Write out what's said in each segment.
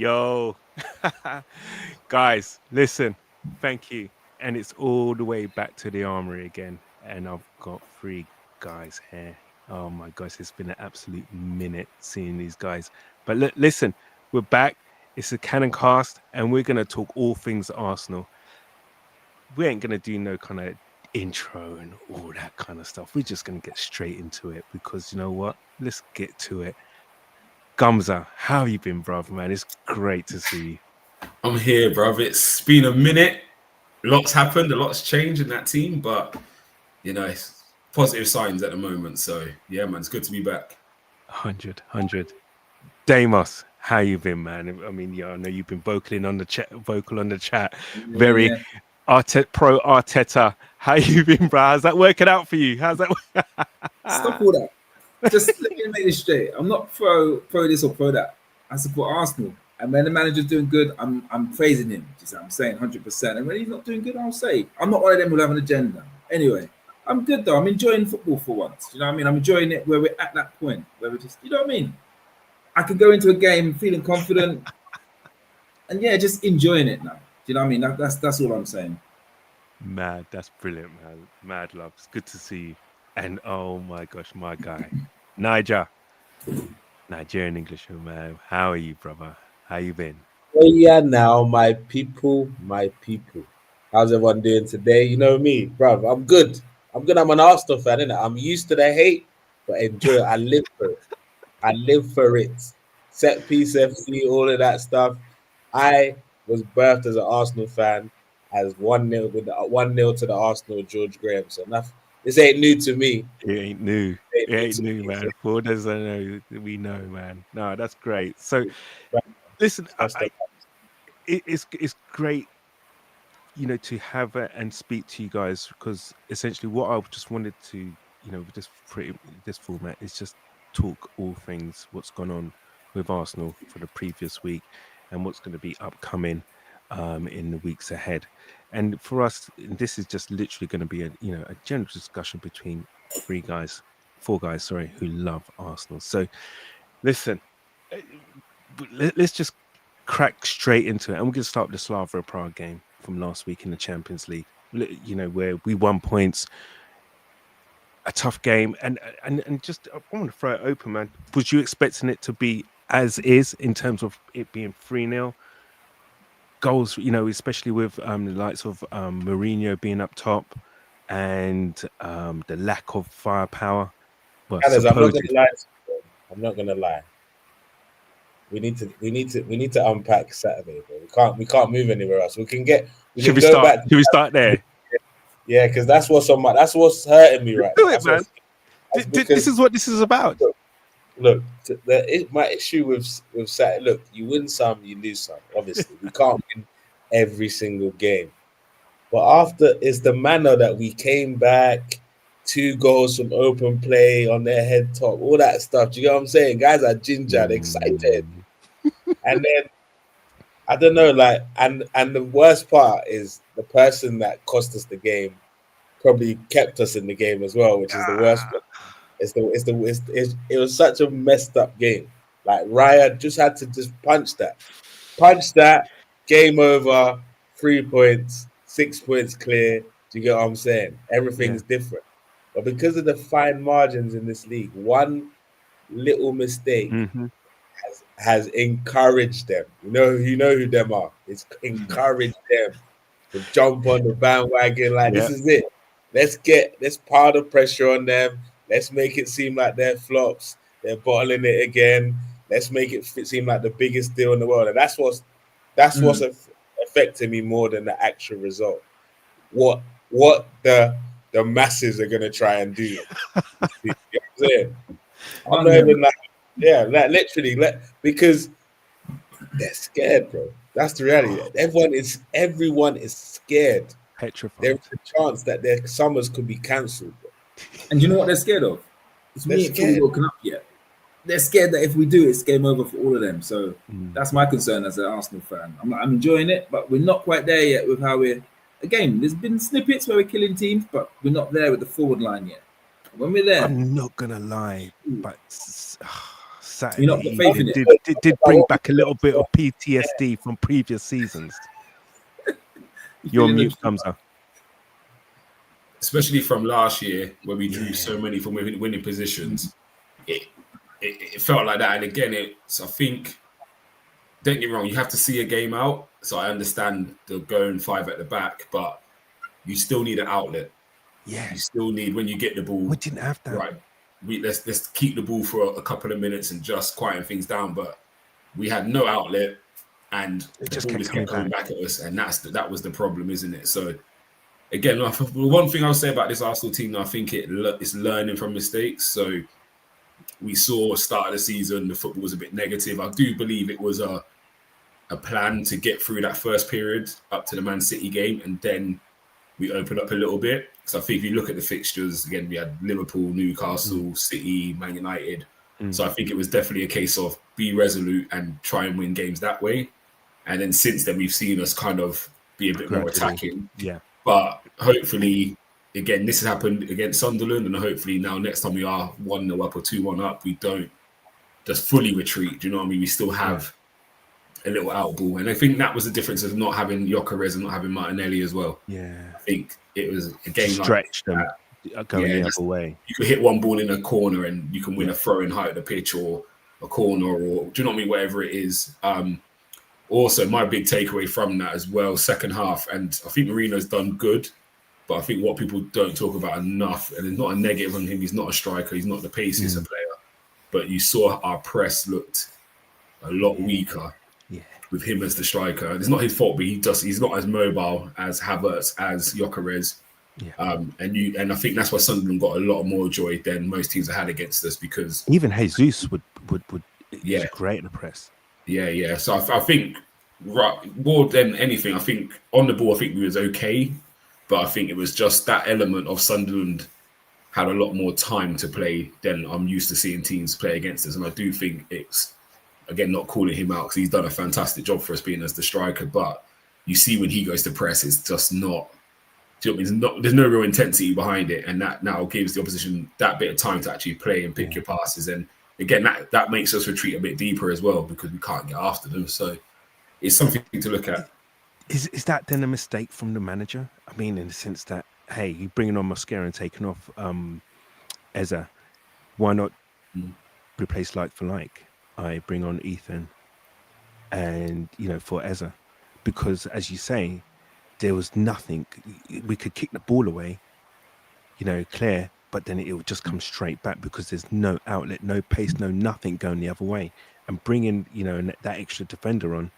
Yo, guys, listen, thank you. And it's all the way back to the Armoury again. And I've got three guys here. Oh my gosh, it's been an absolute minute seeing these guys. But listen, we're back. It's a Cannon cast, and we're going to talk all things Arsenal. We ain't going to do no kind of intro and all that kind of stuff. We're just going to get straight into it because you know what? Let's get to it. Gumza, how you been, bruv, man? It's great to see you. I'm here, bruv. It's been a minute. Lots happened. A lot's changed in that team, but it's positive signs at the moment. So yeah, man, it's good to be back. 100. Damos, how you been, man? I mean, yeah, I know you've been vocal on the chat. Very pro Arteta. How you been, bro? How's that working out for you? How's that? Stop all that. Just let me make this straight. I'm not pro this or pro that. I support Arsenal. And when the manager's doing good, I'm praising him. I'm saying 100%. And when he's not doing good, I'll say. I'm not one of them who'll have an agenda. Anyway, I'm good though. I'm enjoying football for once. You know what I mean? I'm enjoying it where we're at that point where we're just, you know what I mean? I can go into a game feeling confident and just enjoying it now. Do you know what I mean? That's all I'm saying. Mad, that's brilliant, man. Mad love. It's good to see you. And oh my gosh, my guy, Nigerian English, man. How are you, brother? How you been? Oh yeah, now my people. How's everyone doing today? You know me, bruv. I'm good. I'm an Arsenal fan, innit? I'm used to the hate, but enjoy it. I live for it. Set piece FC, all of that stuff. I was birthed as an Arsenal fan, as 1-0 with 1-0 to the Arsenal George Graham. So nothing. This ain't new to me. It ain't new. It ain't new, man. For those that know, we know, man. No, that's great. So, listen, it's great, to have and speak to you guys because essentially what I just wanted to, with this format is just talk all things what's gone on with Arsenal for the previous week and what's going to be upcoming in the weeks ahead. And for us, this is just literally going to be a general discussion between four guys, who love Arsenal. So listen, let's just crack straight into it. And we're going to start with the Slavia Prague game from last week in the Champions League, where we won points, a tough game. And just, I want to throw it open, man. Was you expecting it to be as is in terms of it being 3-0? Goals, especially with the likes of Mourinho being up top and the lack of firepower. Well, I'm not gonna lie. We need to unpack Saturday, bro. We can't move anywhere else. Should we start there? Yeah, because that's what's hurting me right now. Man. This is what this is about. Look, my issue with Saturday. Look, you win some, you lose some. Obviously, we can't win every single game. But after it's the manner that we came back, 2 goals from open play on their head top, all that stuff. Do you get what I'm saying? Guys are gingered, excited, and then I don't know, and the worst part is the person that cost us the game probably kept us in the game as well, which is the worst. It was such a messed up game. Like Raya just had to just punch that, game over, 3 points, 6 points clear. Do you get what I'm saying? Everything's different. But because of the fine margins in this league, one little mistake has encouraged them. You know who them are. It's encouraged them to jump on the bandwagon. This is it. Let's pile the pressure on them. Let's make it seem like they're flops. They're bottling it again. Let's make it seem like the biggest deal in the world. And that's what's affecting me more than the actual result. What the masses are gonna try and do. You know what I'm saying? I'm not even literally, because they're scared, bro. That's the reality. Everyone is scared. Petrified. There's a chance that their summers could be cancelled, bro. And you know what they're scared of? It's me ain't fully woken up yet. They're scared that if we do, it's game over for all of them. So that's my concern as an Arsenal fan. I'm enjoying it, but we're not quite there yet with how we're. Again, there's been snippets where we're killing teams, but we're not there with the forward line yet. When we're there, I'm not gonna lie, but Saturday You not got faith in it. did bring back a little bit of PTSD from previous seasons. You're on mute, Kamza. Especially from last year where we drew so many from winning positions. It felt like that. And again, I think, don't get me wrong, you have to see a game out. So I understand the going 5 at the back, but you still need an outlet. Yeah. You still need, when you get the ball. We didn't have that. Right. Let's keep the ball for a couple of minutes and just quieten things down. But we had no outlet, and It the just ball kept just kept coming coming back at us. And that was the problem, isn't it? So again, one thing I'll say about this Arsenal team, I think it's learning from mistakes. So we saw start of the season, the football was a bit negative. I do believe it was a plan to get through that first period up to the Man City game, and then we opened up a little bit. So I think if you look at the fixtures, again, we had Liverpool, Newcastle, City, Man United. So I think it was definitely a case of be resolute and try and win games that way. And then since then, we've seen us kind of be a bit more attacking. Yeah. But hopefully, again, this has happened against Sunderland, and hopefully now next time we are 1-0 up or 2-1 up, we don't just fully retreat. Do you know what I mean? We still have a little out ball. And I think that was the difference of not having Gyökeres and not having Martinelli as well. Yeah. I think it was a game stretched like them going the other way. You could hit one ball in a corner and you can win a throw in height of the pitch or a corner, or do you know what I mean? Whatever it is. Also, my big takeaway from that as well, second half, and I think Mourinho's done good, but I think what people don't talk about enough, and it's not a negative on him, he's not a striker, he's not the paciest player, but you saw our press looked a lot weaker with him as the striker. And it's not his fault, but he's not as mobile as Havertz, as Gyökeres. And I think that's why Sunderland got a lot more joy than most teams have had against us, because even Jesus would great in the press. Yeah. So I think more than anything, I think on the ball, I think we was okay, but I think it was just that element of Sunderland had a lot more time to play than I'm used to seeing teams play against us. And I do think it's, again, not calling him out because he's done a fantastic job for us being as the striker, but you see when he goes to press, it's just not, do you know what I mean? There's no real intensity behind it, and that now gives the opposition that bit of time to actually play and pick your passes. And again, that makes us retreat a bit deeper as well, because we can't get after them. So it's something to look at. Is that then a mistake from the manager? I mean, in the sense that, hey, you're bringing on Mosquera and taking off Eza. Why not replace like for like? I bring on Ethan and, for Eza. Because, as you say, there was nothing. We could kick the ball away, clear, but then it would just come straight back because there's no outlet, no pace, no nothing going the other way. And bringing, that extra defender on,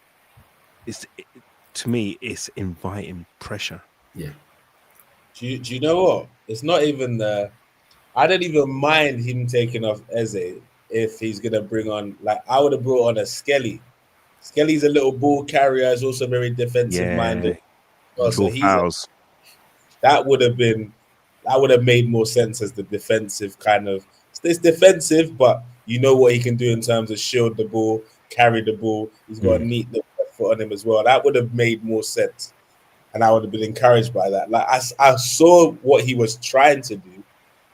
to me, it's inviting pressure. Yeah. Do you know what? It's not even I don't even mind him taking off Eze if he's gonna bring on, like, I would have brought on a Skelly. Skelly's a little ball carrier. He's also very defensive minded. So that would have made more sense as the defensive kind of. It's defensive, but you know what he can do in terms of shield the ball, carry the ball. He's got a neat little foot on him as well. That would have made more sense, and I would have been encouraged by that. Like I saw what he was trying to do,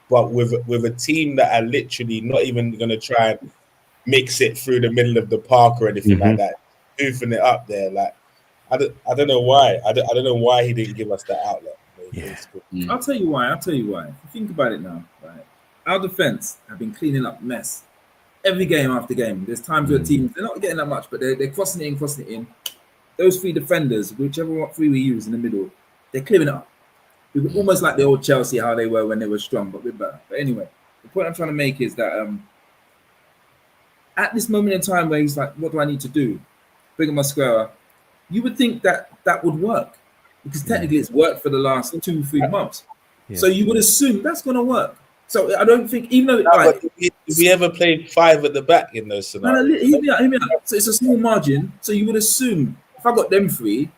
but with a team that are literally not even going to try and mix it through the middle of the park or anything like that, goofing it up there. Like I don't know why. I don't know why he didn't give us that outlet. I'll tell you why. If you think about it now, right? Our defense have been cleaning up mess every game after game. There's times where teams, they're not getting that much, but they're crossing it in. Those three defenders, whichever three we use in the middle, they're clearing it up. We were almost like the old Chelsea, how they were when they were strong, but we're better. But anyway, the point I'm trying to make is that at this moment in time where he's like, what do I need to do? Bring in Mosquera. You would think that would work, because technically it's worked for the last 2-3 months. Yeah. So you would assume that's going to work. So I don't think, even though did we ever played 5 at the back in those scenarios? Hear me out. So it's a small margin. So you would assume if I got them 3,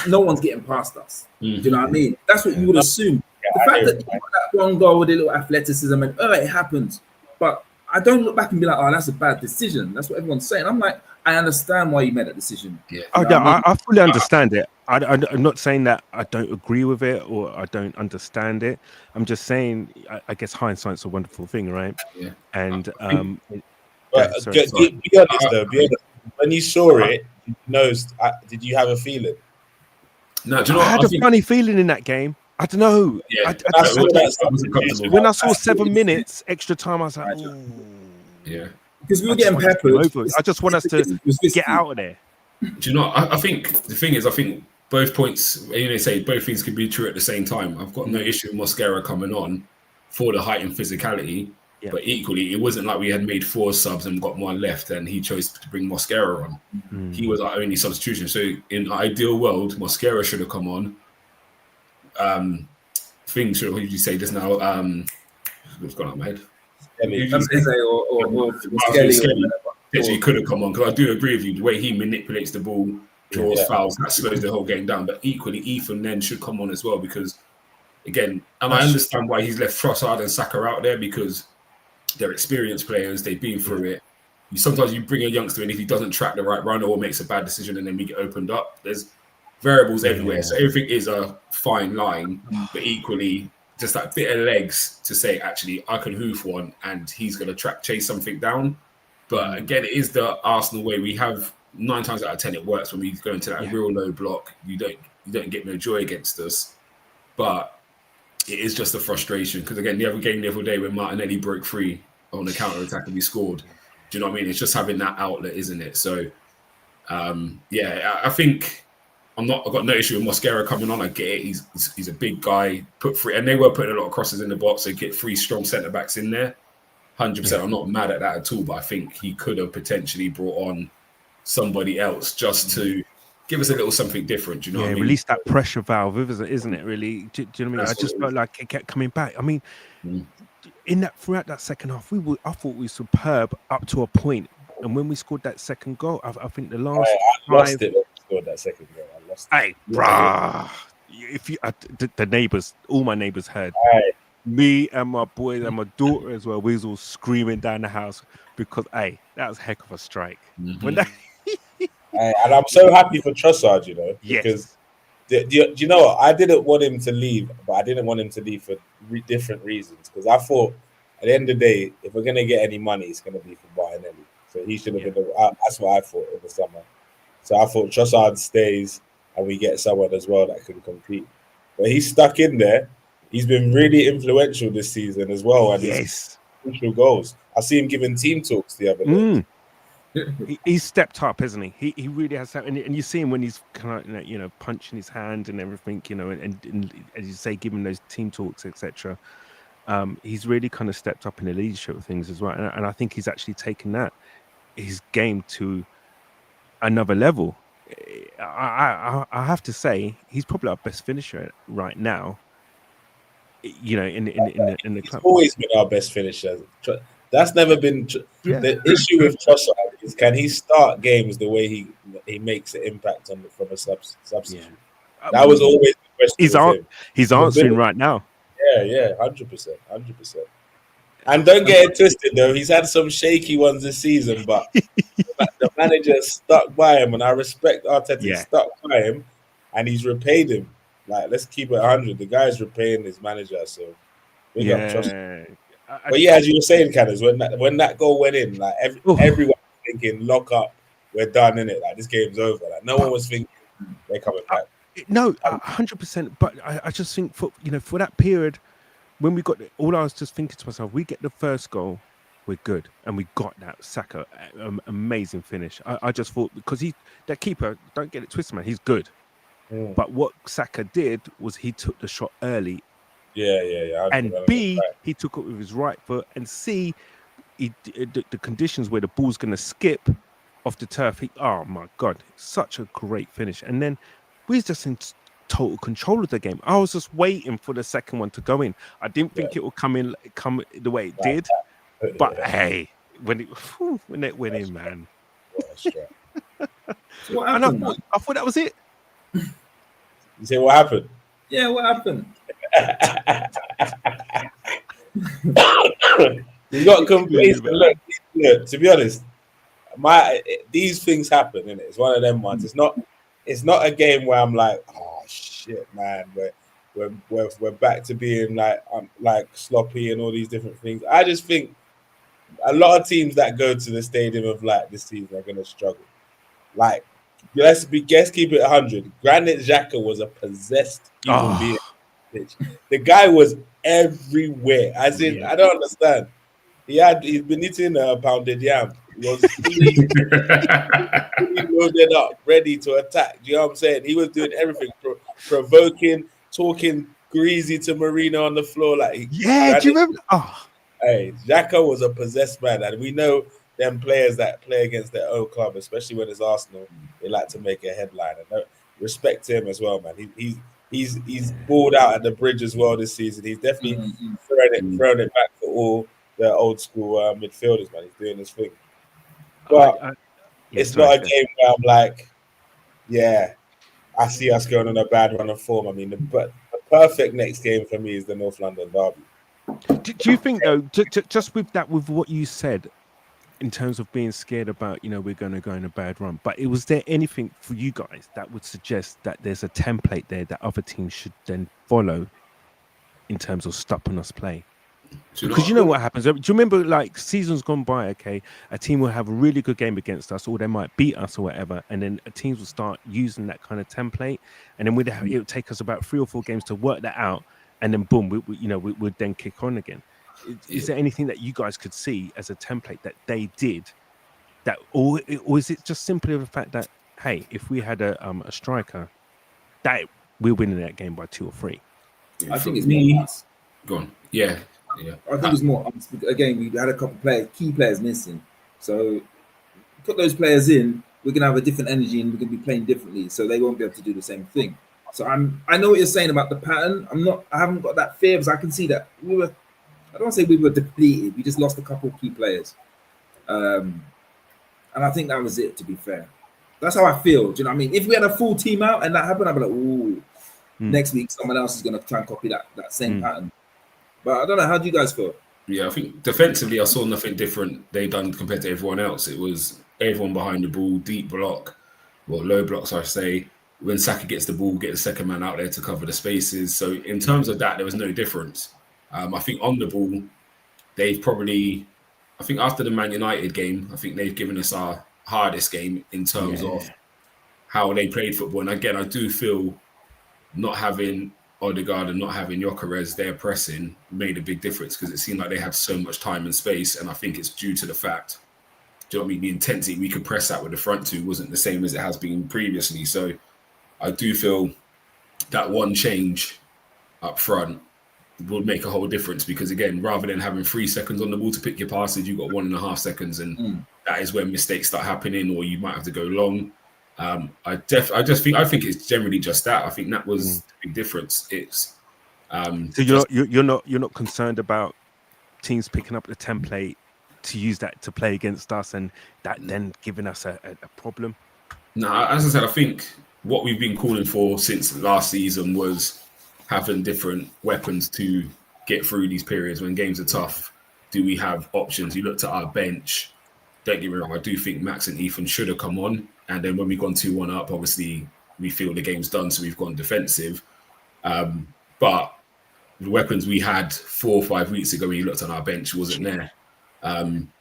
no one's getting past us. Do you know what I mean? That's what you would assume. The fact that you got that one goal with a little athleticism, and it happens. But I don't look back and be like, oh, that's a bad decision. That's what everyone's saying. I'm like, I understand why you made that decision. Yeah. I fully understand it. I'm not saying that I don't agree with it or I don't understand it. I'm just saying, I guess hindsight's a wonderful thing, right? Yeah. And But sorry, sorry. be honest though. Be honest. When you saw it, did you have a feeling? No, do you know I what? had I a think, funny feeling in that game. I don't know. yeah, I I just, saw that I wasn't comfortable. when I saw 7 minutes extra time, I was like, Right. ooh. Yeah. Because we were I just getting want this game peppered. over. I just want us to It was risky. get out of there. Do you know? I think the thing is, I think both points. You know, say both things can be true at the same time. I've got no issue with Mosquera coming on for the heightened physicality, Yeah. but equally, it wasn't like we had made 4 subs and got 1 left, and he chose to bring Mosquera on. He was our only substitution. So, in an ideal world, Mosquera should have come on. Things should. What did you say just now? What's gone out of my head? Kelly. Eze or Skelly or Skelly whatever. actually could have come on, because I do agree with you. The way he manipulates the ball, draws fouls, that slows the whole game down. But equally, Ethan then should come on as well, because again, and I understand why he's left Trossard and Saka out there, because they're experienced players. They've been through it. Sometimes you bring a youngster in, if he doesn't track the right run or makes a bad decision, and then we get opened up. There's variables everywhere, so everything is a fine line. But equally, just that bit of legs to say, actually, I can hoof one, and he's going to chase something down. But again, it is the Arsenal way. We have 9 times out of 10 it works when we go into that real low block. You don't get no joy against us, but it is just a frustration, because again, the other game the other day when Martinelli broke free on the counter attack and we scored. Do you know what I mean? It's just having that outlet, isn't it? So I think I've got no issue with Mosquera coming on. I get it. He's a big guy. And they were putting a lot of crosses in the box, so get 3 strong centre backs in there. 100%. I'm not mad at that at all, but I think he could have potentially brought on somebody else just to give us a little something different. Do you know what I mean? Release that pressure valve, isn't it? Really? Do you know what I mean? I just felt like it kept coming back. I mean, throughout that second half, I thought we were superb up to a point, and when we scored that second goal, I think the last I lost it when we scored that second goal. I lost it. Hey, bruh. If you, the neighbors, all my neighbors heard. Me and my boys and my daughter as well, we was all screaming down the house because, that was a heck of a strike. When that, and I'm so happy for Trossard, you know, because do you know what? I didn't want him to leave, but I didn't want him to leave for different reasons, because I thought at the end of the day, if we're going to get any money, it's going to be for Martinelli. So he should have been, that's what I thought in the summer. So I thought Trossard stays and we get someone as well that can compete. But he's stuck in there. He's been really influential this season as well. And he's crucial goals. I see him giving team talks the other day. He's stepped up, hasn't he? He really has. And you see him when he's kind of, punching his hand and everything, and as you say, giving those team talks, etc. He's really kind of stepped up in the leadership of things as well. And I think he's actually taken his game to another level. I have to say, he's probably our best finisher right now. In the club. He's always been our best finisher. That's never been the issue with Trossard. Is can he start games the way he makes an impact from a substitute? That was always the question. He's answering right now. Yeah, 100%. And don't get it twisted though. He's had some shaky ones this season, but the manager stuck by him, and I respect Arteta. He stuck by him, and he's repaid him. Like, let's keep it 100. The guy's repaying his manager, so big up Trossard. But as you were saying, Canners, when that goal went in, like everyone was thinking, lock up, we're done in it. Like, this game's over. Like, no one was thinking they're coming back. No, 100%. But I just think for that period, when we got all, I was just thinking to myself, we get the first goal, we're good, and we got that Saka amazing finish. I just thought, because that keeper, don't get it twisted, man, he's good. But what Saka did was he took the shot early. Yeah. And B, he took it with his right foot. And C, the conditions where the ball's going to skip off the turf. Oh my God, such a great finish. And then we was just in total control of the game. I was just waiting for the second one to go in. I didn't think it would come the way it did. But hey, when it went in, man. So what happened? I thought that was it. You say what happened? Yeah, what happened? You got complacent. Look, to be honest, these things happen, innit? It's one of them ones. It's not a game where I'm like, oh shit, man, we're back to being like sloppy and all these different things. I just think a lot of teams that go to the Stadium of Light this season are going to struggle. Like, let's keep it 100. Granit Xhaka was a possessed human being. The guy was everywhere. As in, I don't understand. He's been eating a pounded yam. He was fully loaded up, ready to attack. Do you know what I'm saying? He was doing everything, provoking, talking greasy to Marino on the floor. Like, do you remember? Hey, Xhaka was a possessed man, and we know them players that play against their own club, especially when it's Arsenal, they like to make a headline. And respect him as well, man. He's balled out at the bridge as well this season. He's definitely thrown it back for all the old school midfielders, man. He's doing his thing. But it's not a game where I'm like, yeah, I see us going on a bad run of form. I mean, the perfect next game for me is the North London derby. Do you think, though, just with what you said, in terms of being scared about, we're going to go in a bad run, but was there anything for you guys that would suggest that there's a template there that other teams should then follow in terms of stopping us play? Because you know what happens. Do you remember, like, seasons gone by? Okay, a team will have a really good game against us, or they might beat us, or whatever, and then teams will start using that kind of template, and then it would take us about 3 or 4 games to work that out, and then boom, we'd then kick on again. Is there anything that you guys could see as a template that they did, that, or is it just simply the fact that, hey, if we had a striker, that we're winning that game by 2 or 3? I think it's me. Go on. Yeah. I think it's more. Again, we had a couple key players missing. So put those players in, we're gonna have a different energy and we're gonna be playing differently. So they won't be able to do the same thing. So I know what you're saying about the pattern. I haven't got that fear because I can see that I don't want to say we were depleted. We just lost a couple of key players. And I think that was it, to be fair. That's how I feel. Do you know what I mean? If we had a full team out and that happened, I'd be like, ooh, next week someone else is going to try and copy that same pattern. But I don't know. How do you guys feel? Yeah, I think defensively, I saw nothing different they done compared to everyone else. It was everyone behind the ball, deep block, low blocks, I say. When Saka gets the ball, get the second man out there to cover the spaces. So in terms of that, there was no difference. I think on the ball, they've probably, I think after the Man United game, I think they've given us our hardest game in terms of how they played football. And again, I do feel not having Odegaard and not having Gyökeres, their pressing made a big difference because it seemed like they had so much time and space. And I think it's due to the fact, do you know what I mean? The intensity we could press out with the front two wasn't the same as it has been previously. So I do feel that one change up front would make a whole difference because, again, rather than having 3 seconds on the ball to pick your passes, you've got 1.5 seconds, and that is when mistakes start happening, or you might have to go long. I think it's generally just that. I think that was the big difference. It's so you're not concerned about teams picking up the template to use that to play against us, and that then giving us a problem. No, as I said, I think what we've been calling for since last season was having different weapons to get through these periods when games are tough. Do we have options? You looked at our bench. Don't get me wrong, I do think Max and Ethan should have come on. And then when we've gone 2-1 up, obviously we feel the game's done, so we've gone defensive. But the weapons we had 4 or 5 weeks ago when you looked on our bench wasn't there.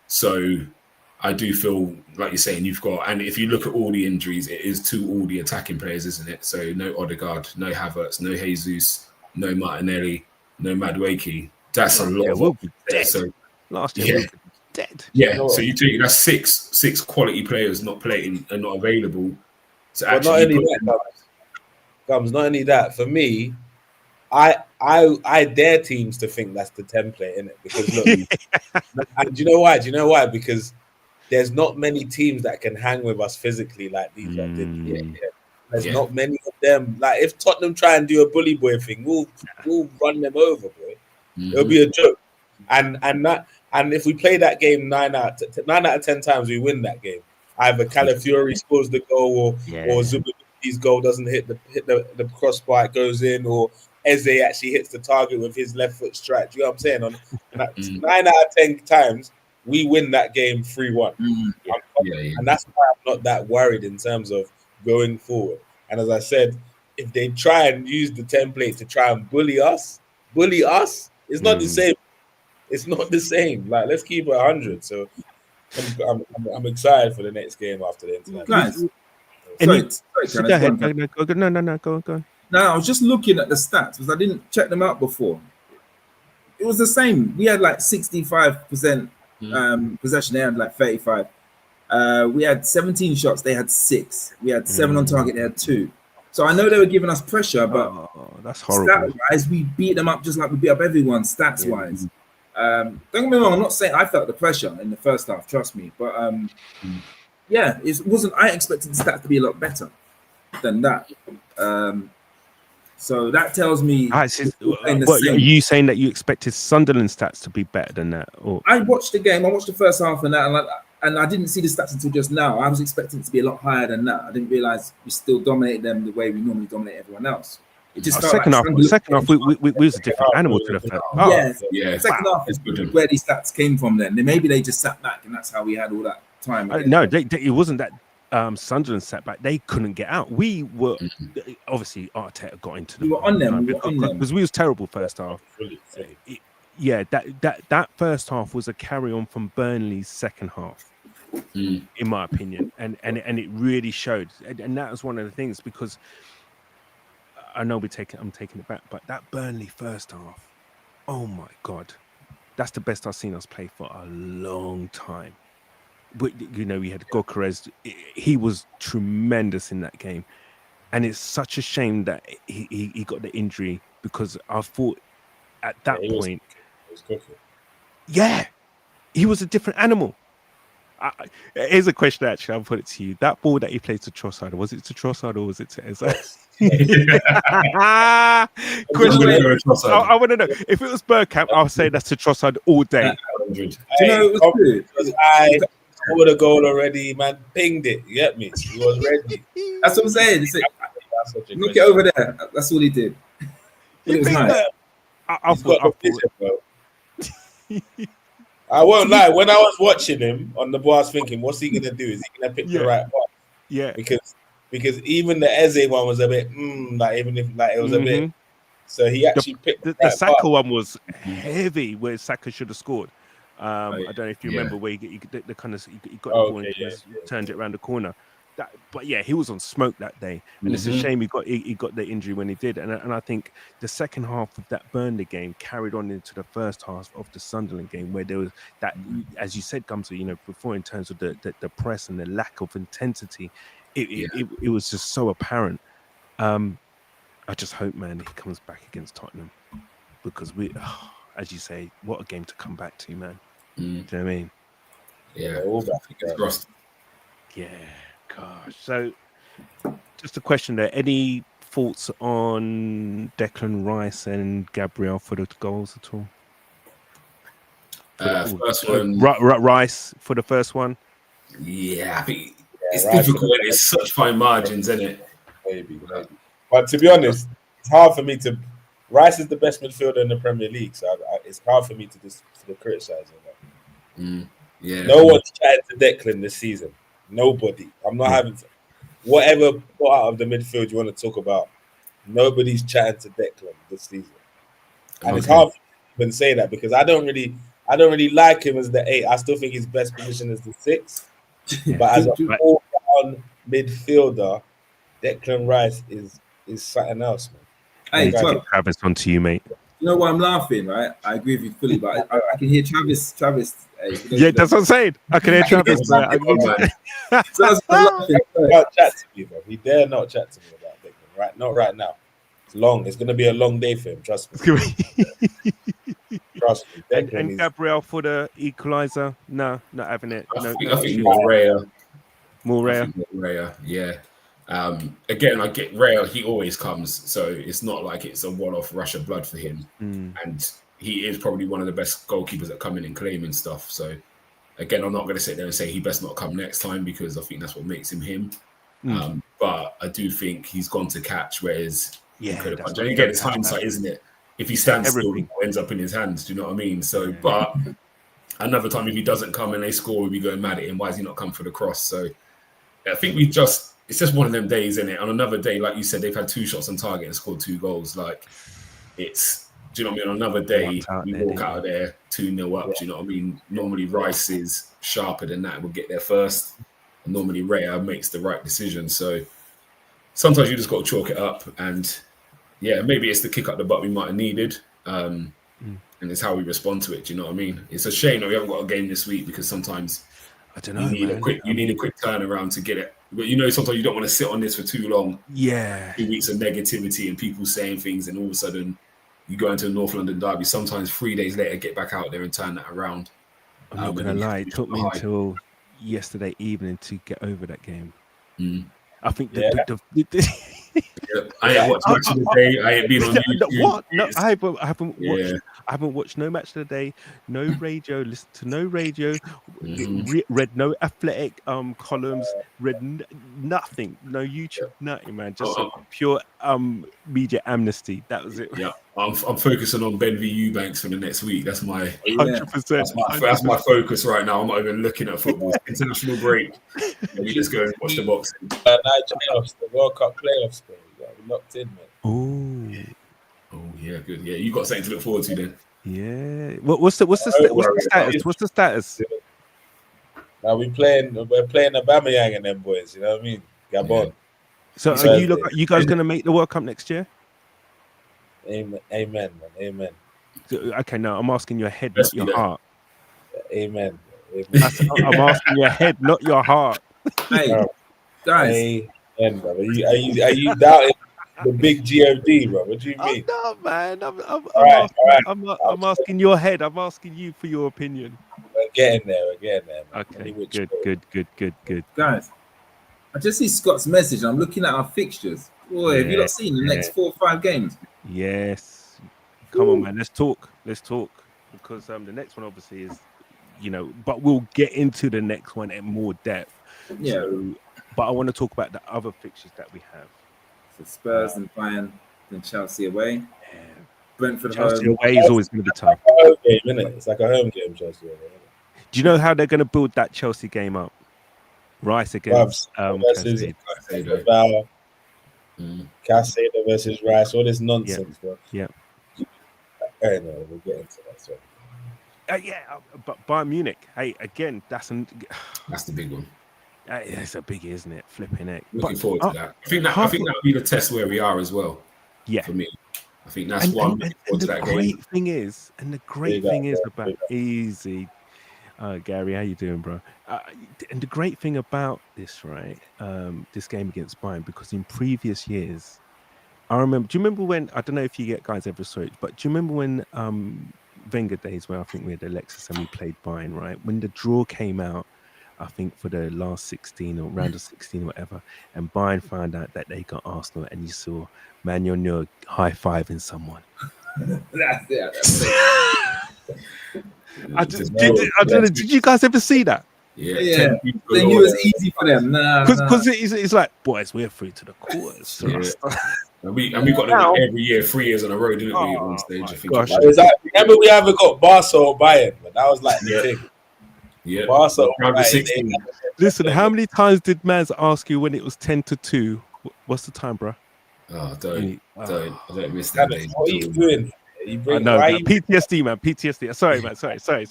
So I do feel, like you're saying, you've got, and if you look at all the injuries, it is to all the attacking players, isn't it? So no Odegaard, no Havertz, no Jesus, no Martinelli, no Madueke. That's a lot. We'll be dead. So last year we'll be dead. Yeah. So you think that's six quality players not playing and not available. So well, not only that, Gums, not only that. For me, I dare teams to think that's the template, innit? Because look, and do you know why? Because there's not many teams that can hang with us physically like these lot did. There's not many of them. Like if Tottenham try and do a bully boy thing, we'll run them over, boy. It'll be a joke. And if we play that game 9 out of 10 times, we win that game. Either Calafiori scores the goal, or Zubi's goal doesn't hit the crossbar, it goes in, or Eze actually hits the target with his left foot strike. Do you know what I'm saying? On 9 out of 10 times, we win that game 3-1. And that's why I'm not that worried in terms of going forward. And as I said, if they try and use the template to try and bully us, it's not the same. It's not the same. Like, let's keep it 100. So I'm excited for the next game after the international. Guys, Go ahead. No, go on. No, I was just looking at the stats because I didn't check them out before. It was the same. We had like 65% possession. They had like 35. We had 17 shots. They had 6. We had 7 on target. They had 2. So I know they were giving us pressure, but that's horrible. Stat-wise, we beat them up just like we beat up everyone. Stats-wise, don't get me wrong. I'm not saying I felt the pressure in the first half. Trust me, but yeah, it wasn't. I expected the stats to be a lot better than that. So that tells me. Are you saying that you expected Sunderland stats to be better than that? Or I watched the game. I watched the first half and that, and I didn't see the stats until just now. I was expecting it to be a lot higher than that. I didn't realize we still dominated them the way we normally dominate everyone else. It just second half, we was a different animal to the first. Yeah. Second half is where these stats came from. Then maybe they just sat back, and that's how we had all that time. No, it wasn't that. Sunderland sat back. They couldn't get out. We were obviously Arteta got into them. We were on them because we was terrible first half. That first half was a carry on from Burnley's second half, in my opinion, and it really showed. And that was one of the things, because I know I'm taking it back, but that Burnley first half, oh my God, that's the best I've seen us play for a long time. But we had Gokares. He was tremendous in that game, and it's such a shame that he got the injury, because I thought at that point, he was a different animal. Here's a question, actually. I'll put it to you. That ball that he played to Trossard, was it to Trossard or was it to Eze? I want to know. If it was Bergkamp, I'll say that's to Trossard all day. Do you know it was good? I scored a goal already, man. Pinged it. You get me? He was ready. That's what I'm saying. Look it over there. That's all he did. It was nice. I won't lie. When I was watching him on the ball, I was thinking, what's he gonna do? Is he gonna pick the right one? Yeah. Because even the Eze one was a bit even if it was a bit. So he actually picked the Saka one was heavy, where Saka should have scored. I don't know if you remember where he got the ball and turned it around the corner. But yeah, he was on smoke that day, and it's a shame he got the injury when he did. And I think the second half of that Burnley game carried on into the first half of the Sunderland game, where there was that, as you said, Gumsy, before, in terms of the press and the lack of intensity, it was just so apparent. I just hope, man, he comes back against Tottenham, because as you say, what a game to come back to, man. Do you know what I mean? Yeah, all back again. Yeah. Gosh. So, just a question there. Any thoughts on Declan Rice and Gabriel for the goals at all? First one, Rice for the first one. Yeah, I think it's difficult. It's such fine margins, isn't it? Maybe. But to be honest, it's hard for me to. Rice is the best midfielder in the Premier League, so it's hard for me to just criticize him. Yeah. No one's chatted to Declan this season. Nobody. I'm not having to, whatever part out of the midfield you want to talk about. Nobody's chatting to Declan this season, and it's hard to even say that, because I don't really like him as the 8. I still think his best position is the 6. But as an all-round midfielder, Declan Rice is something else, man. Hey, Travis, on to you, mate. You know why I'm laughing, right? I agree with you fully, but I can hear Travis. That's what I'm saying. I can hear Travis. So that's laughing. He can't chat to me, bro. He dare not chat to me about Declan. Right? Not right now. It's long. It's going to be a long day for him. Trust me. Trust me. And Gabriel for the equaliser? No, not having it. I think more rare. More rare. Yeah. Again, I get Raya. He always comes, so it's not like it's a one-off rush of blood for him. And he is probably one of the best goalkeepers that come in and claim and stuff. So again, I'm not going to sit there and say he best not come next time, because I think that's what makes him him. But I do think he's gone to catch, whereas he could have. And again, it's hindsight, isn't it? If he stands still, it ends up in his hands. Do you know what I mean? So, but another time, if he doesn't come and they score, we'll be going mad at him. Why has he not come for the cross? So I think it's just one of them days, isn't it? On another day, like you said, they've had 2 shots on target and scored 2 goals. Like, it's Do you know what I mean? On another day, Walked out we there, walk didn't out of there 2-0 up. Do you know what I mean? Normally, Rice is sharper than that. We'll get there first. And normally, Raya makes the right decision. So sometimes you just got to chalk it up. And yeah, maybe it's the kick up the butt we might have needed. And it's how we respond to it. Do you know what I mean? It's a shame that we haven't got a game this week because sometimes I don't know, you need man. need a quick turnaround to get it. But you know, sometimes you don't want to sit on this for too long. Yeah. 2 weeks of negativity and people saying things, and all of a sudden you go into a North London derby. Sometimes 3 days later, get back out there and turn that around. I'm not gonna lie, it took me until yesterday evening to get over that game. I think I ain't watched Match of the Day. I ain't been on YouTube. What? No, I haven't watched. I haven't watched no Match of the Day, no radio, listened to no radio, read no athletic columns, read nothing, no YouTube, nothing, man. Just pure media amnesty. That was it. Yeah, I'm focusing on Ben v Eubanks for the next week. That's my 100%. That's my focus right now. I'm not even looking at football. International break. We just go and watch the boxing. Playoffs, the World Cup playoffs, bro. We locked in, man. Oh yeah, good. Yeah, you got something to look forward to then. Yeah. What's the status? What's the status? Now we're playing Aubameyang and them boys. You know what I mean? Gabon. Yeah. So are you guys going to make the World Cup next year? Amen, man. Amen. Okay, now I'm asking your head, not your heart. Amen. I'm asking your head, not your heart. Hey, guys. Amen, brother. Are you doubting the big God, bro? What do you mean? No, man. I'm asking your head. I'm asking you for your opinion. We're getting there, man. Okay, good. Guys, I just see Scott's message. And I'm looking at our fixtures. Boy, have you not seen the next 4 or 5 games? Yes. Come on, man. Let's talk. Because the next one obviously is, but we'll get into the next one in more depth. Yeah. So, but I want to talk about the other fixtures that we have. So Spurs and Bayern, then Chelsea away. Yeah. Brentford Chelsea home. away is always going to be tough. It's like a home game, isn't it? It's like a home game, Chelsea away. Do you know how they're going to build that Chelsea game up? Rice against Casado versus Rice, all this nonsense, bro. Yeah. I know, we'll get into that. So. But Bayern Munich, hey, again, that's the big one. It's a biggie, isn't it? Flipping it. Looking forward to that. I think that'll be the test where we are as well. Yeah, for me, I think that's one. And the great thing is about easy. Gary, how you doing, bro? And the great thing about this, right? This game against Bayern, because in previous years, I remember. Do you remember when? I don't know if you guys ever saw it, but do you remember when Wenger days where I think we had Alexis and we played Bayern, right? When the draw came out, I think for the last 16 or round of 16 or whatever, and Bayern found out that they got Arsenal, and you saw Manuel Neuer high-fiving someone. That's it. I don't know. Did you guys ever see that? Yeah. They knew it was easy for them. Because it's like, boys, we're through to the quarters. Yeah. And we got them every year, 3 years in a row, didn't we? At one stage, I think. Remember, we haven't got Barca or Bayern, but that was like the thing. Yeah. Barca. Listen, how many times did Maz ask you when it was 10-2? What's the time, bro? Oh, don't miss that. What are you doing? PTSD, man. PTSD. Sorry, man. Sorry.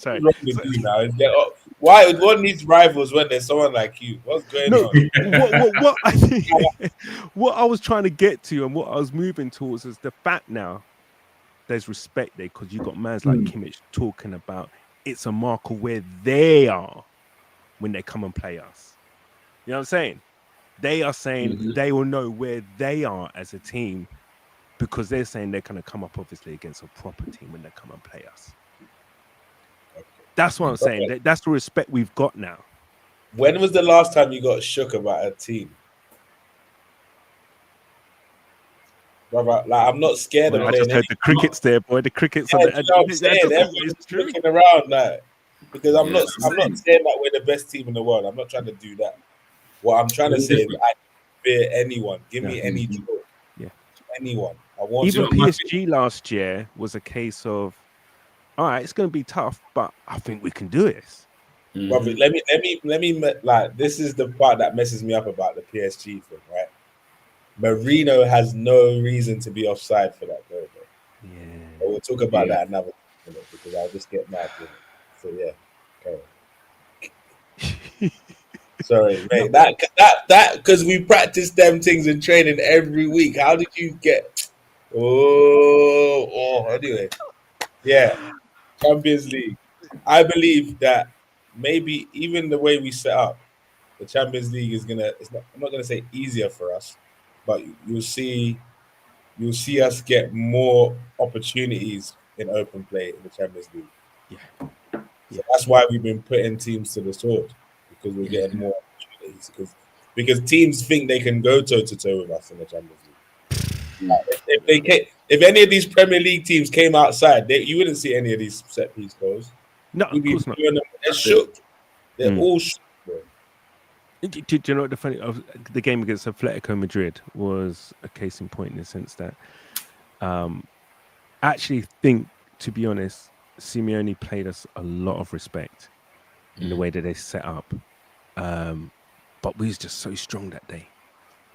Why one needs rivals when there's someone like you? What's going on? What I was trying to get to and what I was moving towards is the fact now there's respect there because you got mans like Kimmich talking about it's a marker where they are when they come and play us. You know what I'm saying? They are saying they will know where they are as a team because they're saying they're going to come up obviously against a proper team when they come and play us. That's what I'm saying. That's the respect we've got now. When was the last time you got shook about a team? Brother, like I'm not scared of. I just heard the crickets there, boy. The crickets. Everybody's looking around, like, because I'm not saying that we're the best team in the world. I'm not trying to do that. What I'm trying to say is, I fear anyone. Give me any draw. Yeah, anyone. I want. Even PSG last year was a case of, all right, it's going to be tough, but I think we can do this. Brother, let me like, this is the part that messes me up about the PSG thing, right? Marino has no reason to be offside for that goal, bro. Yeah. talk about Yeah. that another minute because I'll just get mad with it. So yeah, okay. Sorry, mate. That because we practice them things in training every week. How did you get? Anyway, yeah. Champions League. I believe that maybe even the way we set up the Champions League is gonna. It's not. I'm not gonna say easier for us, but you'll see us get more opportunities in open play in the Champions League. Yeah. So that's why we've been putting teams to the sword because we're Yeah. getting more opportunities because teams think they can go toe to toe with us in the Champions League. If any of these Premier League teams came outside, you wouldn't see any of these set piece goals. No, We'd of be course not. doing them. They're shook. They're Mm. all shook, bro. Do you know what the funny of the game against Atletico Madrid was a case in point in the sense that I actually think, to be honest, Simeone played us a lot of respect in the way that they set up. But we was just so strong that day.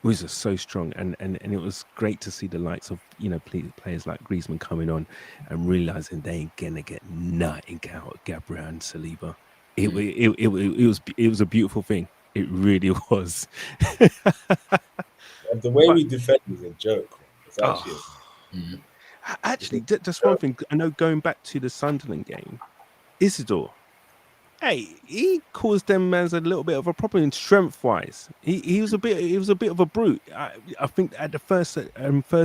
We was just so strong, and it was great to see the likes of players like Griezmann coming on and realizing they ain't gonna get nothing out of Gabriel and Saliba. It was a beautiful thing. It really was. The way we defend is a joke. It's actually. Actually, just one thing. I know going back to the Sunderland game, Isidore. Hey, he caused them as a little bit of a problem strength-wise. He was a bit of a brute. I think at the first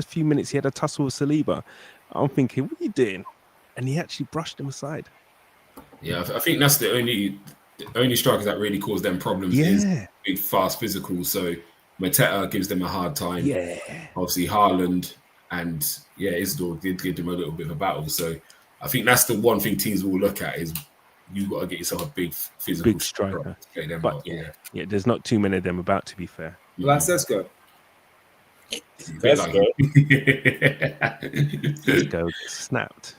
few minutes he had a tussle with Saliba. I'm thinking, what are you doing? And he actually brushed him aside. Yeah, I think that's the only strikers that really cause them problems is big, fast, physical. So Mateta gives them a hard time. Yeah. Obviously Haaland and Isidore did give them a little bit of a battle. So I think that's the one thing teams will look at is you've got to get yourself a big physical striker. To play them but out. Yeah, there's not too many of them about, to be fair. Sesko. Sesko snapped.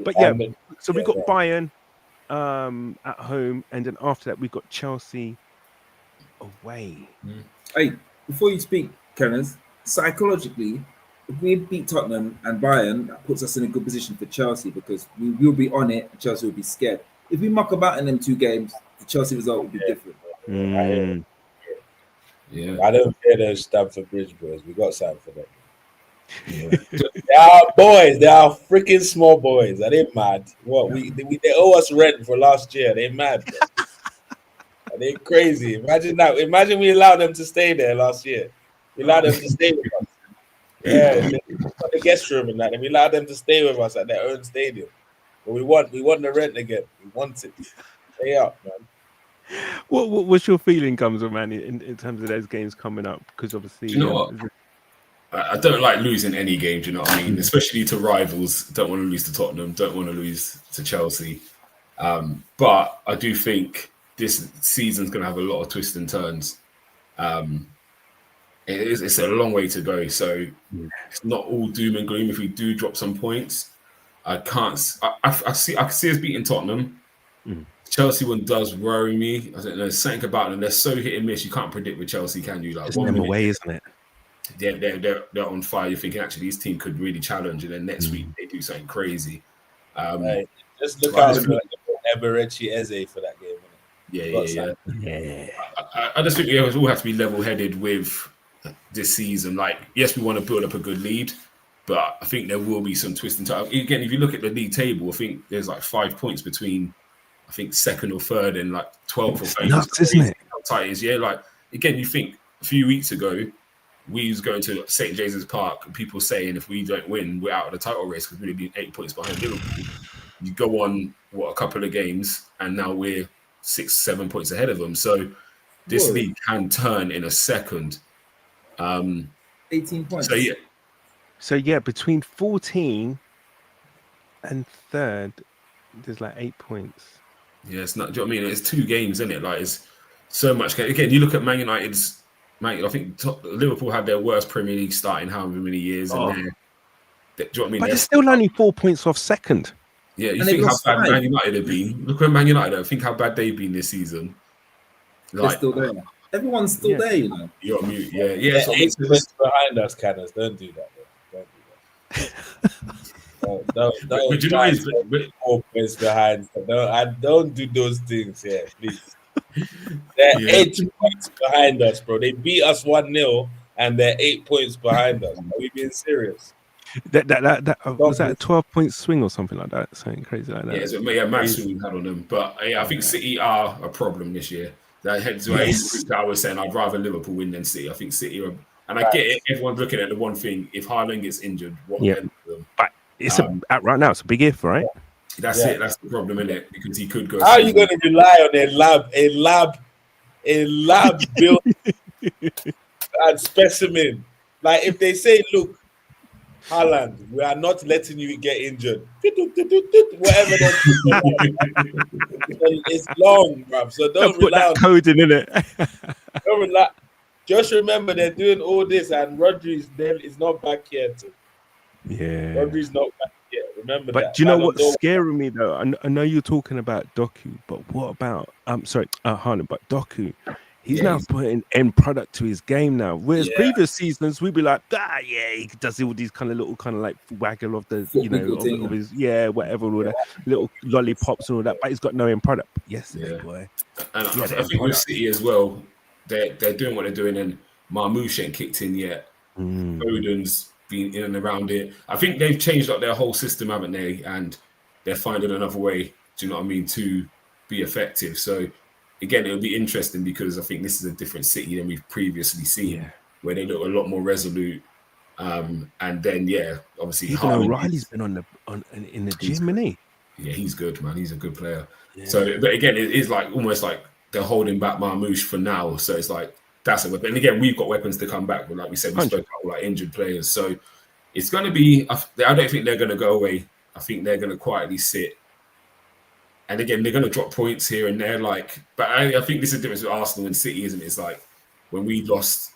But yeah, so we got Bayern at home, and then after that we got Chelsea away. Hey, before you speak, Kenneth, psychologically, if we beat Tottenham and Bayern, that puts us in a good position for Chelsea because we will be on it and Chelsea will be scared. If we muck about in them two games, the Chelsea result will be different. Yeah, I don't fear those Stamford Bridge boys. We got something for them. They are boys. They are freaking small boys. Are they mad? What they owe us rent for last year. They mad. Are they crazy? Imagine that. Imagine we allowed them to stay there last year. We allowed them to stay with us. Yeah, the guest room and that, and we allowed them to stay with us at their own stadium. But we want the rent again. We want it. Stay up, man. What's your feeling, Gumzo, man, in terms of those games coming up? Because obviously, you know what? I don't like losing any game. Do you know what I mean? Especially to rivals. Don't want to lose to Tottenham. Don't want to lose to Chelsea. But I do think this season's going to have a lot of twists and turns. It's a long way to go, so it's not all doom and gloom. If we do drop some points, I can see us beating Tottenham. Chelsea one does worry me. I don't know, something about them. They're so hit and miss. You can't predict with Chelsea, can you? Like it's them away, isn't it? They're on fire. You're thinking actually this team could really challenge, and then next week they do something crazy. Right. Just look out for Eberechi Eze for that game. Yeah. I just think we all have to be level-headed with this season. Like, yes, we want to build up a good lead, but I think there will be some twist and turn. Again, if you look at the league table, I think there's like 5 points between, I think, second or third and like 12th or 13th. Nuts, isn't it? How tight it is, yeah. Like, again, you think a few weeks ago, we was going to St. James's Park and people saying if we don't win, we're out of the title race because we'd be 8 points behind Liverpool. You go on, a couple of games, and now we're 6-7 points ahead of them. So this league can turn in a second. 18 points. So yeah, between 14 and third, there's like 8 points. Yeah, it's not. Do you know what I mean? It's 2 games, isn't it? Like, it's so much. Again, you look at Man United's. I think Liverpool had their worst Premier League start in however many years, and do you know what I mean? But they're still only 4 points off second. Yeah, you think how bad Man United have been. Look at Man United. Think how bad they've been this season. They're still there. Everyone's still there, you know. You're on mute. Yeah. So 8 points behind us, Canners. Don't do that. Don't do Don't But you know, try is and be 4 points behind. Don't do those things here, please. They're Yeah. 8 points behind us, bro. They beat us 1-0 and they're 8 points behind us. Are we being serious? That was that a 12-point swing or something like that? Something crazy like that. Mad swing we had on them. But I think City are a problem this year. Hence why I was saying I'd rather Liverpool win than City. I think City are, and I get it. Everyone's looking at the one thing: if Haaland gets injured, what then? But it's right now. It's a big if, right? That's it. That's the problem, isn't it? Because he could go. How are you going to rely on a lab built and specimen? Like if they say, look, Haaland, we are not letting you get injured. Whatever it's long, bruv. So don't put rely that on code in it. Don't rely. Just remember they're doing all this, and Rodri's then is not back yet. Yeah, Rodri's not back yet. Remember that. But do you know what's scaring me though? I know you're talking about Doku, but what about Haaland? But Doku, he's now putting end product to his game now. Whereas previous seasons we'd be like, he does all these kind of little kind of like waggle of the of his whatever, all that little lollipops and all that. But he's got no end product. Boy. And I think with City as well, they're doing what they're doing, and Marmoush ain't kicked in yet. Foden's been in and around it. I think they've changed up their whole system, haven't they? And they're finding another way, do you know what I mean, to be effective. So again, it'll be interesting because I think this is a different City than we've previously seen, where they look a lot more resolute. And then obviously even O'Reilly's been in the gym, isn't he? Yeah, he's good, man. He's a good player. Yeah. So, but again, it is like almost like they're holding back Marmoush for now. So it's like that's a weapon. And again, we've got weapons to come back. But like we said, we spoke about like injured players. So it's going to be. I don't think they're going to go away. I think they're going to quietly sit. And again, they're going to drop points here and there. But I think this is the difference with Arsenal and City, isn't it? It's like when we dropped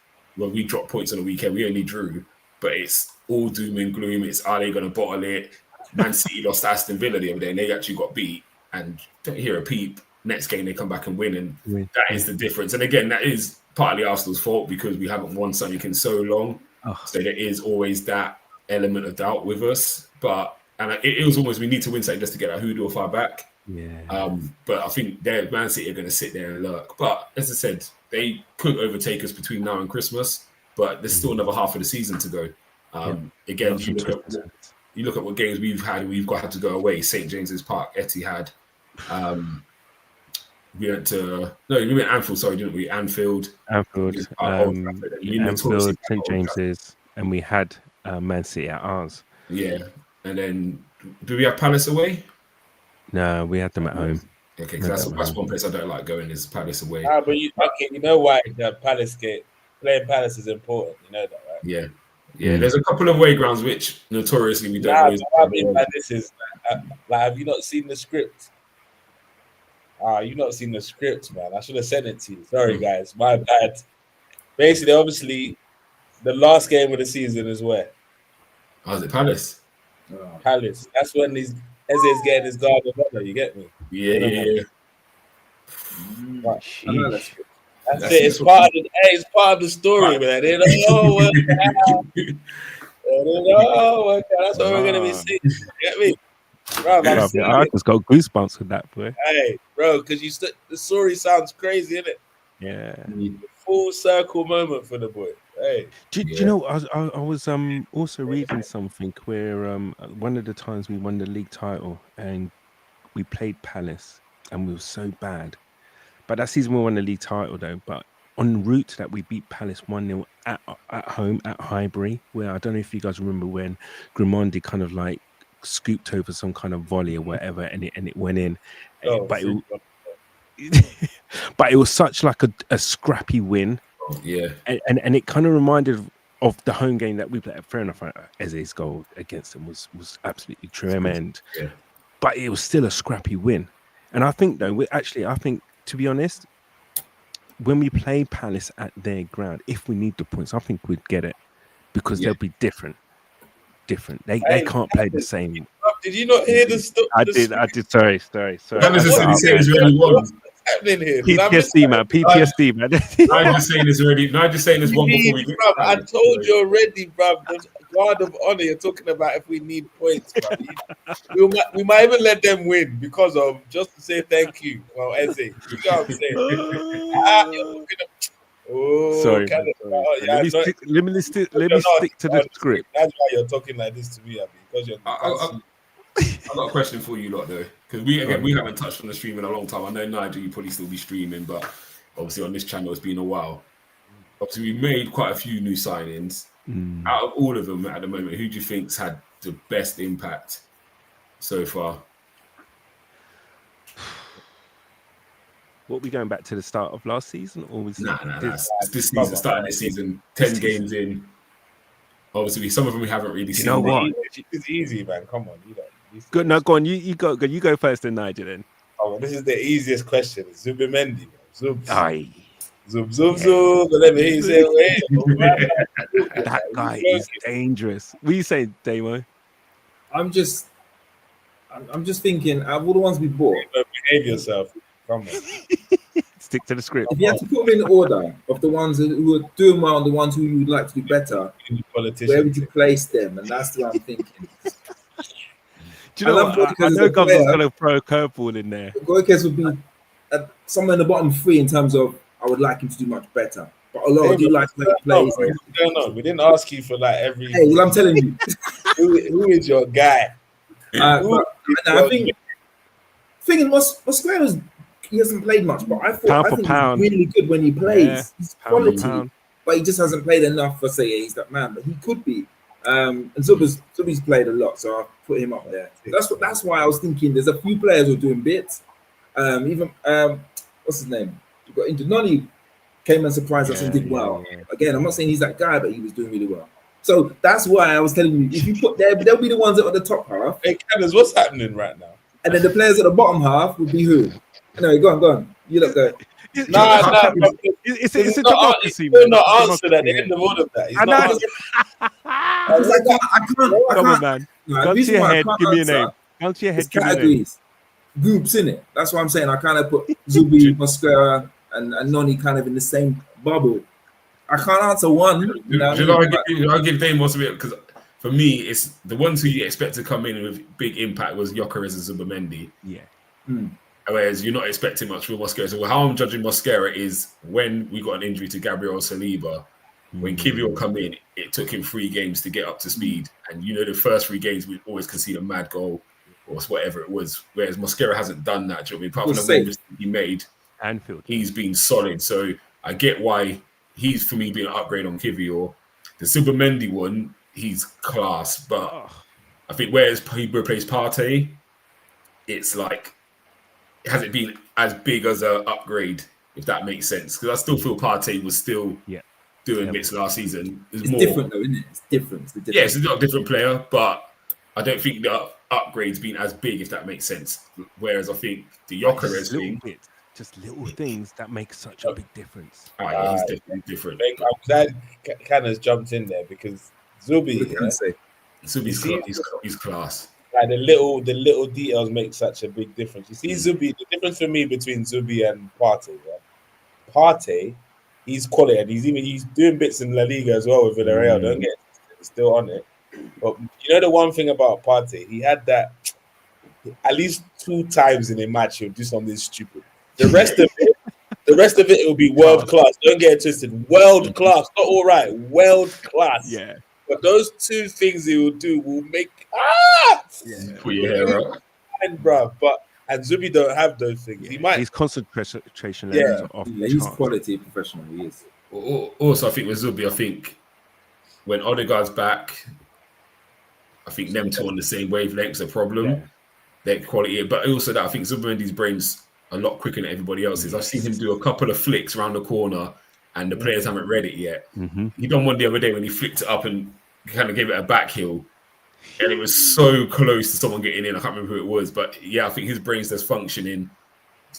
points on the weekend, we only drew. But it's all doom and gloom. It's are they going to bottle it? Man City lost to Aston Villa the other day, and they actually got beat. And don't hear a peep. Next game they come back and win, and that is the difference. And again, that is partly Arsenal's fault because we haven't won something in so long. So there is always that element of doubt with us. And it was almost we need to win something just to get that hoodoo far back. But I think Man City are going to sit there and lurk. But as I said, they could overtake us between now and Christmas. But there's still another half of the season to go. Again, you look at what games we've had. We've got to go away. St James's Park, Etihad. We went Anfield. Sorry, didn't we? Anfield, St James's, and we had Man City at ours. Yeah, and then do we have Palace away? No, we had them at home. Okay, because that's one place I don't like going is Palace away. But you know why the Palace playing Palace is important. You know that, right? Yeah. There's a couple of away grounds which notoriously we don't always. This is have you not seen the script? You've not seen the script, man. I should have sent it to you. Sorry, guys. My bad. Basically, obviously, the last game of the season is where? Is it Palace? Palace. That's when Eze's getting his guard of honor. You get me? Yeah. That's it. It's part of the story, man. They don't know what that's what we're going to be seeing. You get me? Bro, I just got goosebumps with that, boy. Hey, bro, because the story sounds crazy, isn't it? Yeah. Full circle moment for the boy. Hey. Do you know? I was also reading something where one of the times we won the league title and we played Palace and we were so bad. But that season we won the league title though. But en route to that we beat Palace 1-0 at home at Highbury, where I don't know if you guys remember when Grimondi kind of like scooped over some kind of volley or whatever, and it went in. But it was such like a scrappy win. Yeah, and it kind of reminded of the home game that we played. Fair enough, Eze's goal against them was absolutely tremendous. Yeah. But it was still a scrappy win. And I think though, I think to be honest, when we play Palace at their ground, if we need the points, I think we'd get it because they'll be different. They can't play the same. Did you not hear the story? I did. Sorry. That was just saying really what's happening here? PTSD, man. I'm just saying this already. No, I'm just saying this one before we get. I told you already, bro. guard of honor. You're talking about if we need points, bro. We might even let them win because of just to say thank you. Well, Eze, you know what I'm saying? Sorry, Can man, it, sorry. yeah, Let me not- stick. Let me stick. Let me you're not stick to the on the script. That's why you're talking like this to me, Abby, because you're. I've got a question for you lot though, because we haven't touched on the stream in a long time. I know Nigel, you probably still be streaming, but obviously on this channel it's been a while. Obviously, we made quite a few new signings. Out of all of them at the moment, who do you think's had the best impact so far? What, we going back to the start of last season, or was Nah. This season, starting this season, 10 games in. Obviously, some of them we haven't really seen. You know what? It's easy, man. Come on, Good. No, go on. You go first, then Nigel. Then. Oh, this is the easiest question. Zubimendi, Zub. Aye. Zub. Let me hear you say, That guy is dangerous. What are you saying, Damo? I'm just thinking, out of all the ones we bought, behave yourself. Come on. Stick to the script. if you had to put them in order of the ones who are doing well and the ones who you would like to do better, where would you place them? And that's what I'm thinking. Do you know what? I know Gums is going to throw a curveball in there. Goikes would be somewhere in the bottom three in terms of I would like him to do much better. But a lot of you like to make plays. No, we didn't ask you for like every. Hey, well, I'm telling you. who is your guy? I think Mosquera he hasn't played much, but I think he's really good when he plays. Yeah, he's quality, but he just hasn't played enough for say he's that man. But he could be. And Zubi's played a lot, so I'll put him up there. That's why I was thinking. There's a few players who are doing bits. Even what's his name? You got into Noni came and surprised us and did well. Yeah. Again, I'm not saying he's that guy, but he was doing really well. So that's why I was telling you, if you put there, they'll be the ones that are the top half. Hey, Canners, what's happening right now? And then the players at the bottom half would be who? Anyway, go on. You look good. Nah. It's a democracy. You're not answered at the end of all of that. I can't. Come on, man. Gun to your head, give me a name. Gun to your head, give me a name. Categories. Groups in it. That's what I'm saying. I kind of put Zubi, Mosquera, and Noni kind of in the same bubble. I can't answer one. I'll give Dame most of it because for me, it's the ones who you expect to come in with big impact was Gyökeres and Zubimendi. Yeah. Whereas you're not expecting much with Mosquera. So how I'm judging Mosquera is when we got an injury to Gabriel Saliba. When Kivior come in, it took him 3 games to get up to speed. And the first 3 games we always concede a mad goal or whatever it was. Whereas Mosquera hasn't done that. Do you know what I mean? Apart from the mistake he made, Anfield, he's been solid. So I get why he's for me being an upgrade on Kivior. The Zubimendi one, he's class, but I think whereas he replaced Partey, it's like it hasn't been as big as an upgrade, if that makes sense. Because I still feel Partey was still doing bits last season. It's more different though, isn't it? It's different. Yeah, it's a different player, but I don't think the upgrade's been as big, if that makes sense. Whereas I think the Gyökeres thing, just little things that make such a big difference. He's definitely different. I'm glad Canna's jumped in there because Zubi's class. Like the little details make such a big difference. You see, Zubi, the difference for me between Zubi and Partey, Partey, he's quality and he's doing bits in La Liga as well with Villarreal. Don't get he's still on it. But the one thing about Partey, he had that at least 2 times in a match he'll do something stupid. The rest of it will be world class. Don't get it twisted. World class, not all right. World class. Yeah. But those 2 things he will do will make put your hair up. Bruv. And Zubi don't have those things. He might. His concentration levels are off. He's quality professional. He is. Also, I think with Zubi, I think when Odegaard's back, I think them 2 on the same wavelength's a problem. Yeah. Their quality, but also that I think Zubimendi's brain's a lot quicker than everybody else's. I've seen him do a couple of flicks around the corner, and the players haven't read it yet. He done one the other day when he flicked it up and kind of gave it a back heel. And it was so close to someone getting in. I can't remember who it was, but yeah, I think his brain's just functioning.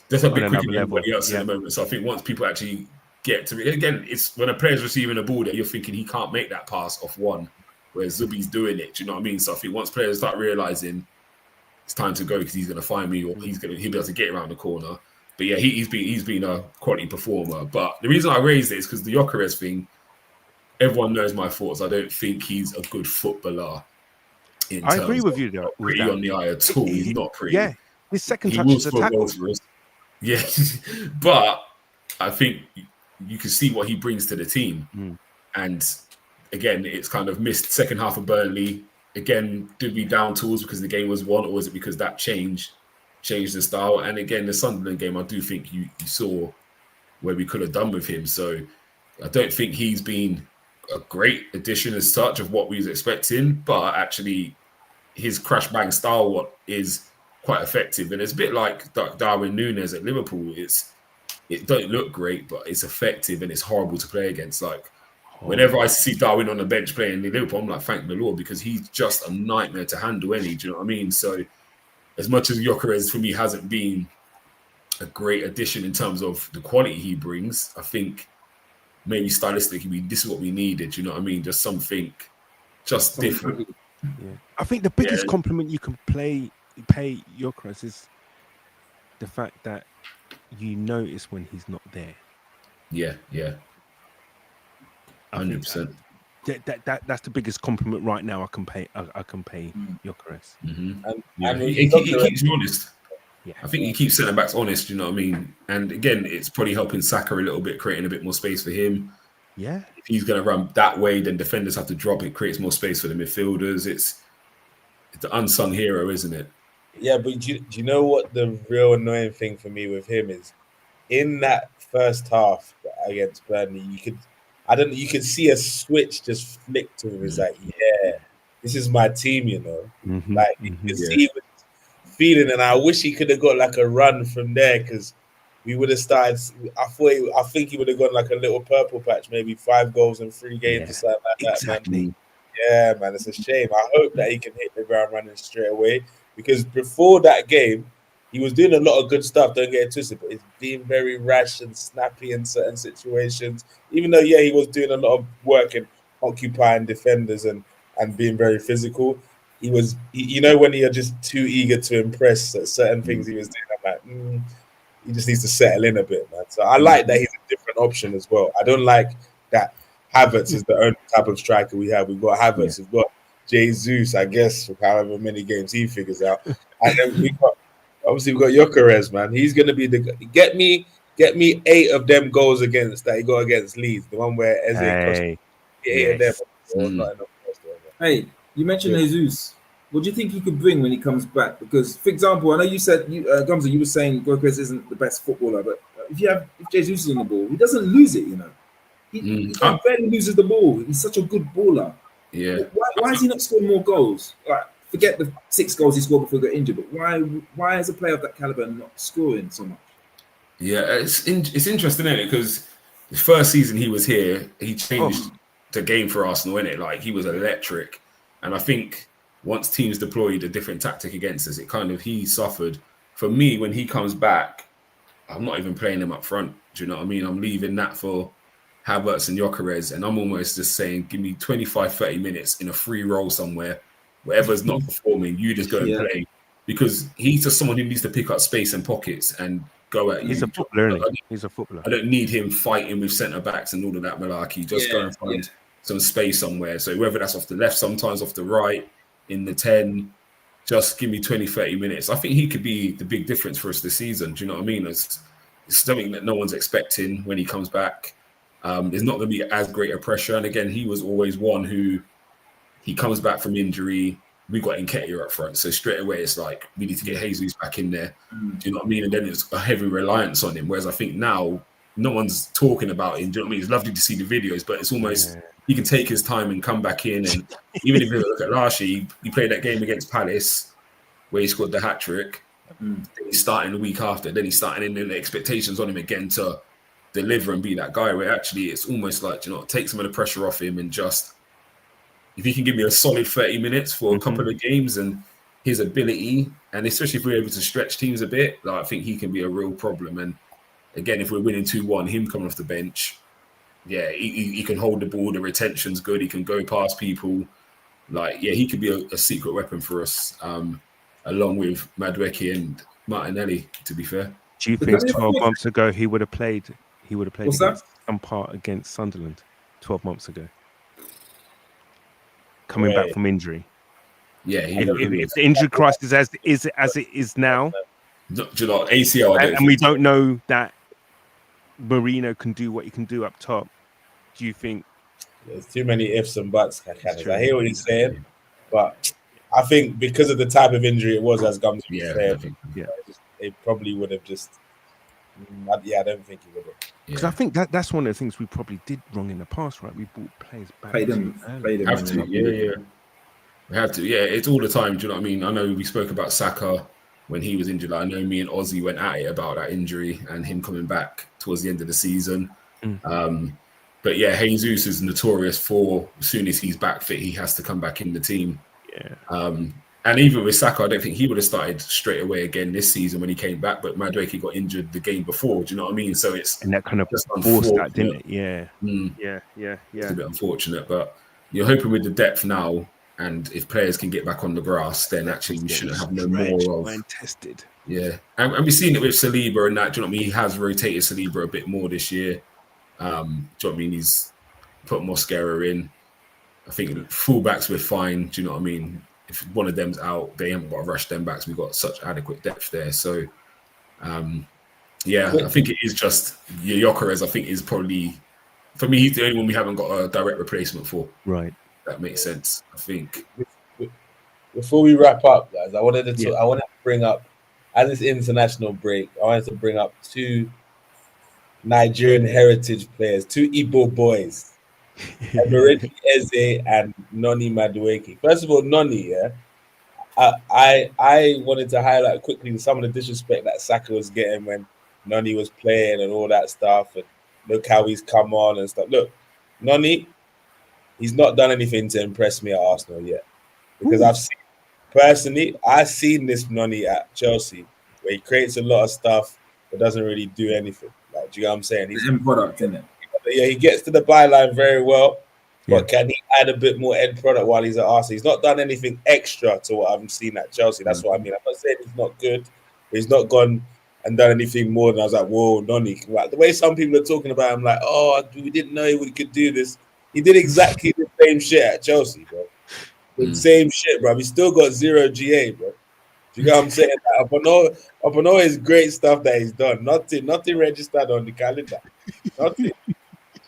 That's a bit quicker than everybody else at the moment. So I think once people actually get to it, again, it's when a player's receiving a ball that you're thinking he can't make that pass off one, whereas Zubi's doing it. Do you know what I mean? So I think once players start realizing it's time to go because he's going to find me or he'll be able to get around the corner. But yeah, he's been a quality performer. But the reason I raised it is because the Gyökeres thing, everyone knows my thoughts. I don't think he's a good footballer. I agree with you not with pretty that. on the eye at all. He's not pretty. Yeah, his second He touch will is a score tackle. goals for us. Yeah, but I think you can see what he brings to the team. And again, it's kind of missed second half of Burnley. Again, did we down tools because the game was won, or was it because that changed the style? And again, the Sunderland game, I do think you saw where we could have done with him. So I don't think he's been a great addition as such of what we was expecting, but actually his crash bang style is quite effective. And it's a bit like Darwin Núñez at Liverpool. It don't look great, but it's effective and it's horrible to play against. Like whenever I see Darwin on the bench playing in Liverpool, I'm like, thank the Lord, because he's just a nightmare to handle. Do you know what I mean? So as much as Gyökeres for me hasn't been a great addition in terms of the quality he brings, I think maybe stylistically this is what we needed. You know what I mean? Just something different. Yeah. I think the biggest compliment you can pay Gyökeres is the fact that you notice when he's not there. Yeah. 100%. That's the biggest compliment right now I can pay Gyökeres. And he keeps you honest. Yeah. I think he keeps centre backs honest, you know what I mean? And again, it's probably helping Saka a little bit, creating a bit more space for him. Yeah. If he's going to run that way, then defenders have to drop. It creates more space for the midfielders. It's the unsung hero, isn't it? Yeah, but do you know what the real annoying thing for me with him is? In that first half against Burnley, you could see a switch just flick to him. It's like, yeah, this is my team, you know. Like you can see he was feeling, and I wish he could have got like a run from there, because we would have started. I think he would have gone like a little purple patch, maybe 5 goals in 3 games or something like that. Exactly. Man. Yeah, man, it's a shame. I hope that he can hit the ground running straight away, because before that game, he was doing a lot of good stuff. Don't get it twisted, but he's being very rash and snappy in certain situations. Even though, he was doing a lot of work in occupying defenders and being very physical. He was, when you're just too eager to impress at certain things he was doing, I'm like, he just needs to settle in a bit, man. So I like that he's a different option as well. I don't like that Havertz is the only type of striker we have. We've got Havertz, we've got Jesus, I guess, for however many games he figures out. And then we've got Gyökeres, man. He's gonna be the get me 8 of them goals that he got against Leeds. The one where Eze cost 8 of them. Hey, you mentioned Jesus. What do you think he could bring when he comes back? Because, for example, I know you said, Gumza, you were saying Gyökeres isn't the best footballer, but if Jesus is on the ball, he doesn't lose it, you know. He barely loses the ball. He's such a good baller. Yeah. Why is he not scoring more goals? Like, forget the 6 goals he scored before he got injured, but why is a player of that caliber not scoring so much? Yeah, it's interesting, isn't it? Because the first season he was here, he changed the game for Arsenal, innit? Like, he was electric. And I think once teams deployed a different tactic against us, he suffered. For me, when he comes back, I'm not even playing him up front. Do you know what I mean? I'm leaving that for Havertz and Gyökeres, and I'm almost just saying, give me 25, 30 minutes in a free role somewhere. Whatever's not performing, you just go and play. Because he's just someone who needs to pick up space and pockets and go at you. He's a footballer, He's a footballer. I don't need him fighting with centre-backs and all of that malarkey. Just go and find some space somewhere. So whether that's off the left, sometimes off the right, in the 10, just give me 20, 30 minutes. I think he could be the big difference for us this season. Do you know what I mean? It's something that no one's expecting when he comes back. There's not going to be as great a pressure. And again, he was always one who, he comes back from injury. We got Nketiah up front. So straight away, it's like, we need to get Jesus back in there. Do you know what I mean? And then it's a heavy reliance on him. Whereas I think now, no one's talking about him. Do you know what I mean? It's lovely to see the videos, but it's almost, he can take his time and come back in. And even if you look at last year, he played that game against Palace where he scored the hat-trick. He's starting the week after. Then he's starting in the expectations on him again to deliver and be that guy, where actually it's almost like, take some of the pressure off him, and just, if he can give me a solid 30 minutes for a couple of games, and his ability, and especially if we're able to stretch teams a bit, like, I think he can be a real problem. And again, if we're winning 2-1, him coming off the bench, he can hold the ball, the retention's good, he can go past people. Like, he could be a secret weapon for us, along with Madueke and Martinelli, to be fair. Do you think 12 months ago he would have played What's that? some part against Sunderland 12 months ago? coming back from injury. Yeah, If the injury crisis as it is now, do you know, ACL, and we don't know that Marino can do what he can do up top, do you think There's too many ifs and buts, Canis. true. I hear what he's saying, but I think because of the type of injury it was, as Gums was saying, it probably would have just. I don't think he would have. Because I think that's one of the things we probably did wrong in the past, right? We brought players back. Play them. Have to, we have to. Yeah, it's all the time. Do you know what I mean? I know we spoke about Saka when he was injured. I know me and Ozzy went at it about that injury and him coming back towards the end of the season. But yeah, Jesus is notorious for as soon as he's back fit, he has to come back in the team. Yeah. And even with Saka, I don't think he would have started straight away again this season when he came back. But Madueke got injured the game before. Do you know what I mean? So it's and that kind of forced that, didn't it? Yeah. Yeah. It's a bit unfortunate, but you're hoping with the depth now, and if players can get back on the grass, then actually we shouldn't have no more of. Tested. Yeah, and we've seen it with Saliba and that. Do you know what I mean? He has rotated Saliba a bit more this year. Do you know what I mean? He's put Mosquera in. I think fullbacks we're fine. Do you know what I mean? If one of them's out, they haven't got to rush them backs. We've got such adequate depth there. So, I think it is just Gyökeres. I think is probably, for me, he's the only one we haven't got a direct replacement for. Right. That makes sense, I think. Before we wrap up, guys, I wanted to bring up, as this international break, I wanted to bring up two Nigerian heritage players, two Igbo boys. Eberechi Eze and Noni Madueke. First of all, Noni, I wanted to highlight quickly some of the disrespect that Saka was getting when Noni was playing and all that stuff. And look how he's come on and stuff. Look, Noni, he's not done anything to impress me at Arsenal yet. Because I've seen this Noni at Chelsea where he creates a lot of stuff but doesn't really do anything. Like, do you know what I'm saying? He's end product, isn't it? Yeah, he gets to the byline very well, but can he add a bit more end product while he's at Arsenal? He's not done anything extra to what I've seen at Chelsea. That's what I mean. I'm not saying he's not good, but he's not gone and done anything more than I was like, whoa, Noni. Like, the way some people are talking about him, like, oh, we didn't know he could do this. He did exactly the same shit at Chelsea, bro. The same shit, bro. He still got 0 GA, bro. Do you know what I'm saying? Like, upon all his great stuff that he's done, nothing registered on the calendar. Nothing.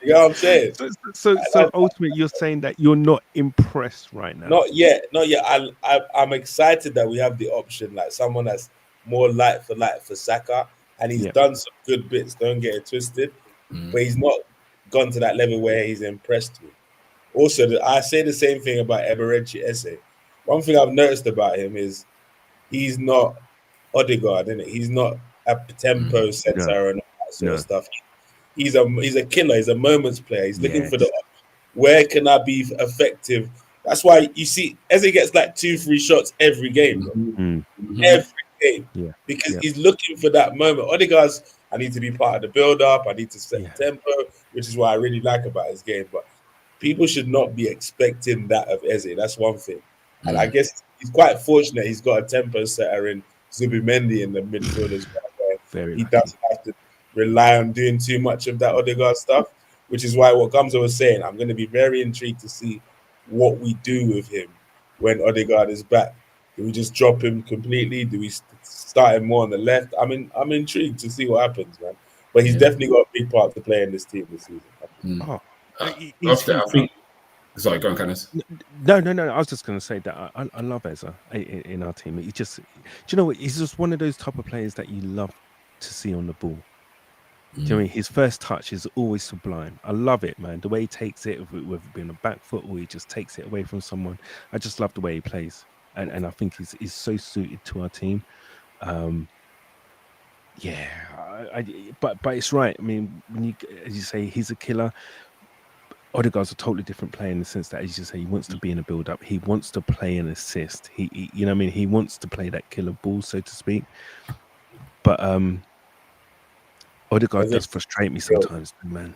You know what I'm saying? So ultimately, you're saying that you're not impressed right now. Not yet. I'm excited that we have the option, like someone that's more light for Saka, and he's done some good bits. Don't get it twisted, but he's not gone to that level where he's impressed me. Also, I say the same thing about Eberechi Eze. One thing I've noticed about him is he's not Odegaard, isn't it? He's not a tempo setter and all that sort of stuff. He's a killer. He's a moments player. He's looking for where can I be effective? That's why you see Eze gets like 2-3 shots every game. Every game. Because he's looking for that moment. Odegaard's, I need to be part of the build-up. I need to set the tempo, which is what I really like about his game. But people should not be expecting that of Eze. That's one thing. And I guess he's quite fortunate he's got a tempo setter in Zubimendi in the midfield as well. He doesn't have to rely on doing too much of that Odegaard stuff, which is why what Gamza was saying, I'm going to be very intrigued to see what we do with him when Odegaard is back. Do we just drop him completely? Do we start him more on the left? I'm intrigued to see what happens, man. But he's definitely got a big part to play in this team this season. I think. Sorry, go on, Canis. No. I was just going to say that I love Eze in our team. He just, do you know what? He's just one of those type of players that you love to see on the ball. Do you know what I mean? His first touch is always sublime. I love it, man. The way he takes it, whether it be on a back foot or he just takes it away from someone. I just love the way he plays, and I think he's so suited to our team. But it's right. I mean, when you, as you say, he's a killer. Odegaard's a totally different player in the sense that, as you say, he wants to be in a build-up. He wants to play an assist. He you know what I mean? He wants to play that killer ball, so to speak. But Odegaard does frustrate me sometimes, man.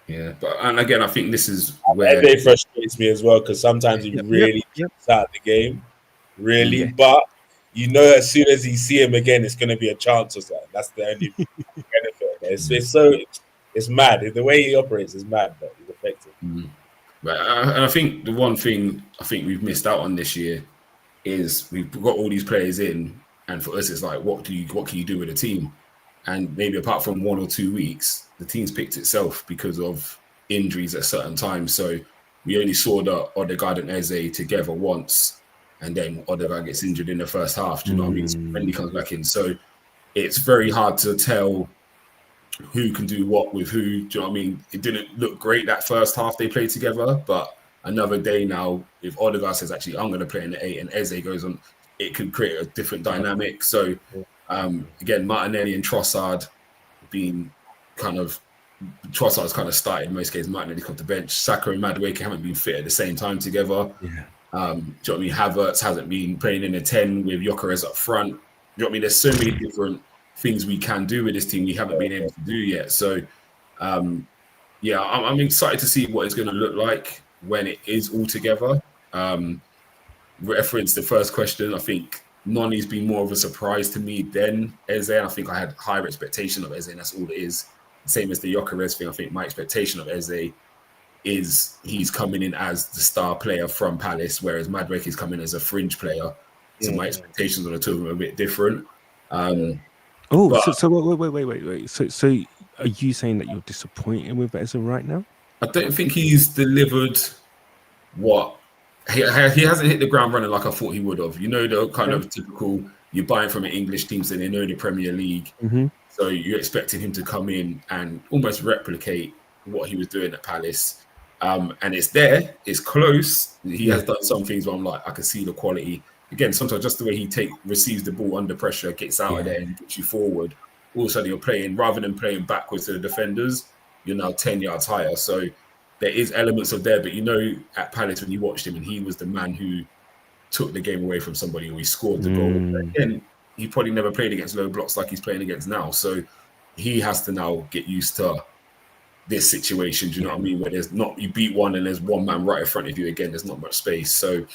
Yeah, and again, I think this is where it frustrates me as well, because sometimes he really start the game, but you know, as soon as you see him again, it's going to be a chance or something. That's the only benefit. It's mad. The way he operates is mad, but he's effective. And I think the one thing I think we've missed out on this year is we've got all these players in, and for us it's like, what can you do with a team? And maybe apart from 1 or 2 weeks, the team's picked itself because of injuries at certain times. So we only saw the Odegaard and Eze together once, and then Odegaard gets injured in the first half. Do you know what I mean? So when he comes back in, so it's very hard to tell who can do what with who. Do you know what I mean? It didn't look great that first half they played together, but another day now, if Odegaard says, actually, I'm going to play in the 8 and Eze goes on, it could create a different dynamic. So, again, Martinelli and Trossard being Trossard's kind of started in most cases. Martinelli's come to bench. Saka and Madueke haven't been fit at the same time together. Do you know what I mean? Havertz hasn't been playing in a 10 with Gyökeres up front. Do you know what I mean? There's so many different things we can do with this team we haven't been able to do yet. So, I'm excited to see what it's going to look like when it is all together. Reference the first question, I think Noni's been more of a surprise to me than Eze. I think I had higher expectation of Eze, and that's all it is. Same as the Gyökeres thing. I think my expectation of Eze is he's coming in as the star player from Palace, whereas Madueke is coming as a fringe player. So my expectations on the two of them are a bit different. Wait. So are you saying that you're disappointed with Eze right now? I don't think he's delivered what he hasn't hit the ground running like I thought he would have. You know, the kind of typical, you're buying from an English team, so they know the Premier League. So you're expecting him to come in and almost replicate what he was doing at Palace. And it's there, it's close. He has done some things where I'm like, I can see the quality. Again, sometimes just the way he receives the ball under pressure, gets out of there and gets you forward. All of a sudden you're playing, rather than playing backwards to the defenders, you're now 10 yards higher. So there is elements of there, but you know, at Palace when you watched him and he was the man who took the game away from somebody or he scored the goal. But again, he probably never played against low blocks like he's playing against now. So he has to now get used to this situation. Do you know what I mean? Where you beat one and there's one man right in front of you again, there's not much space. So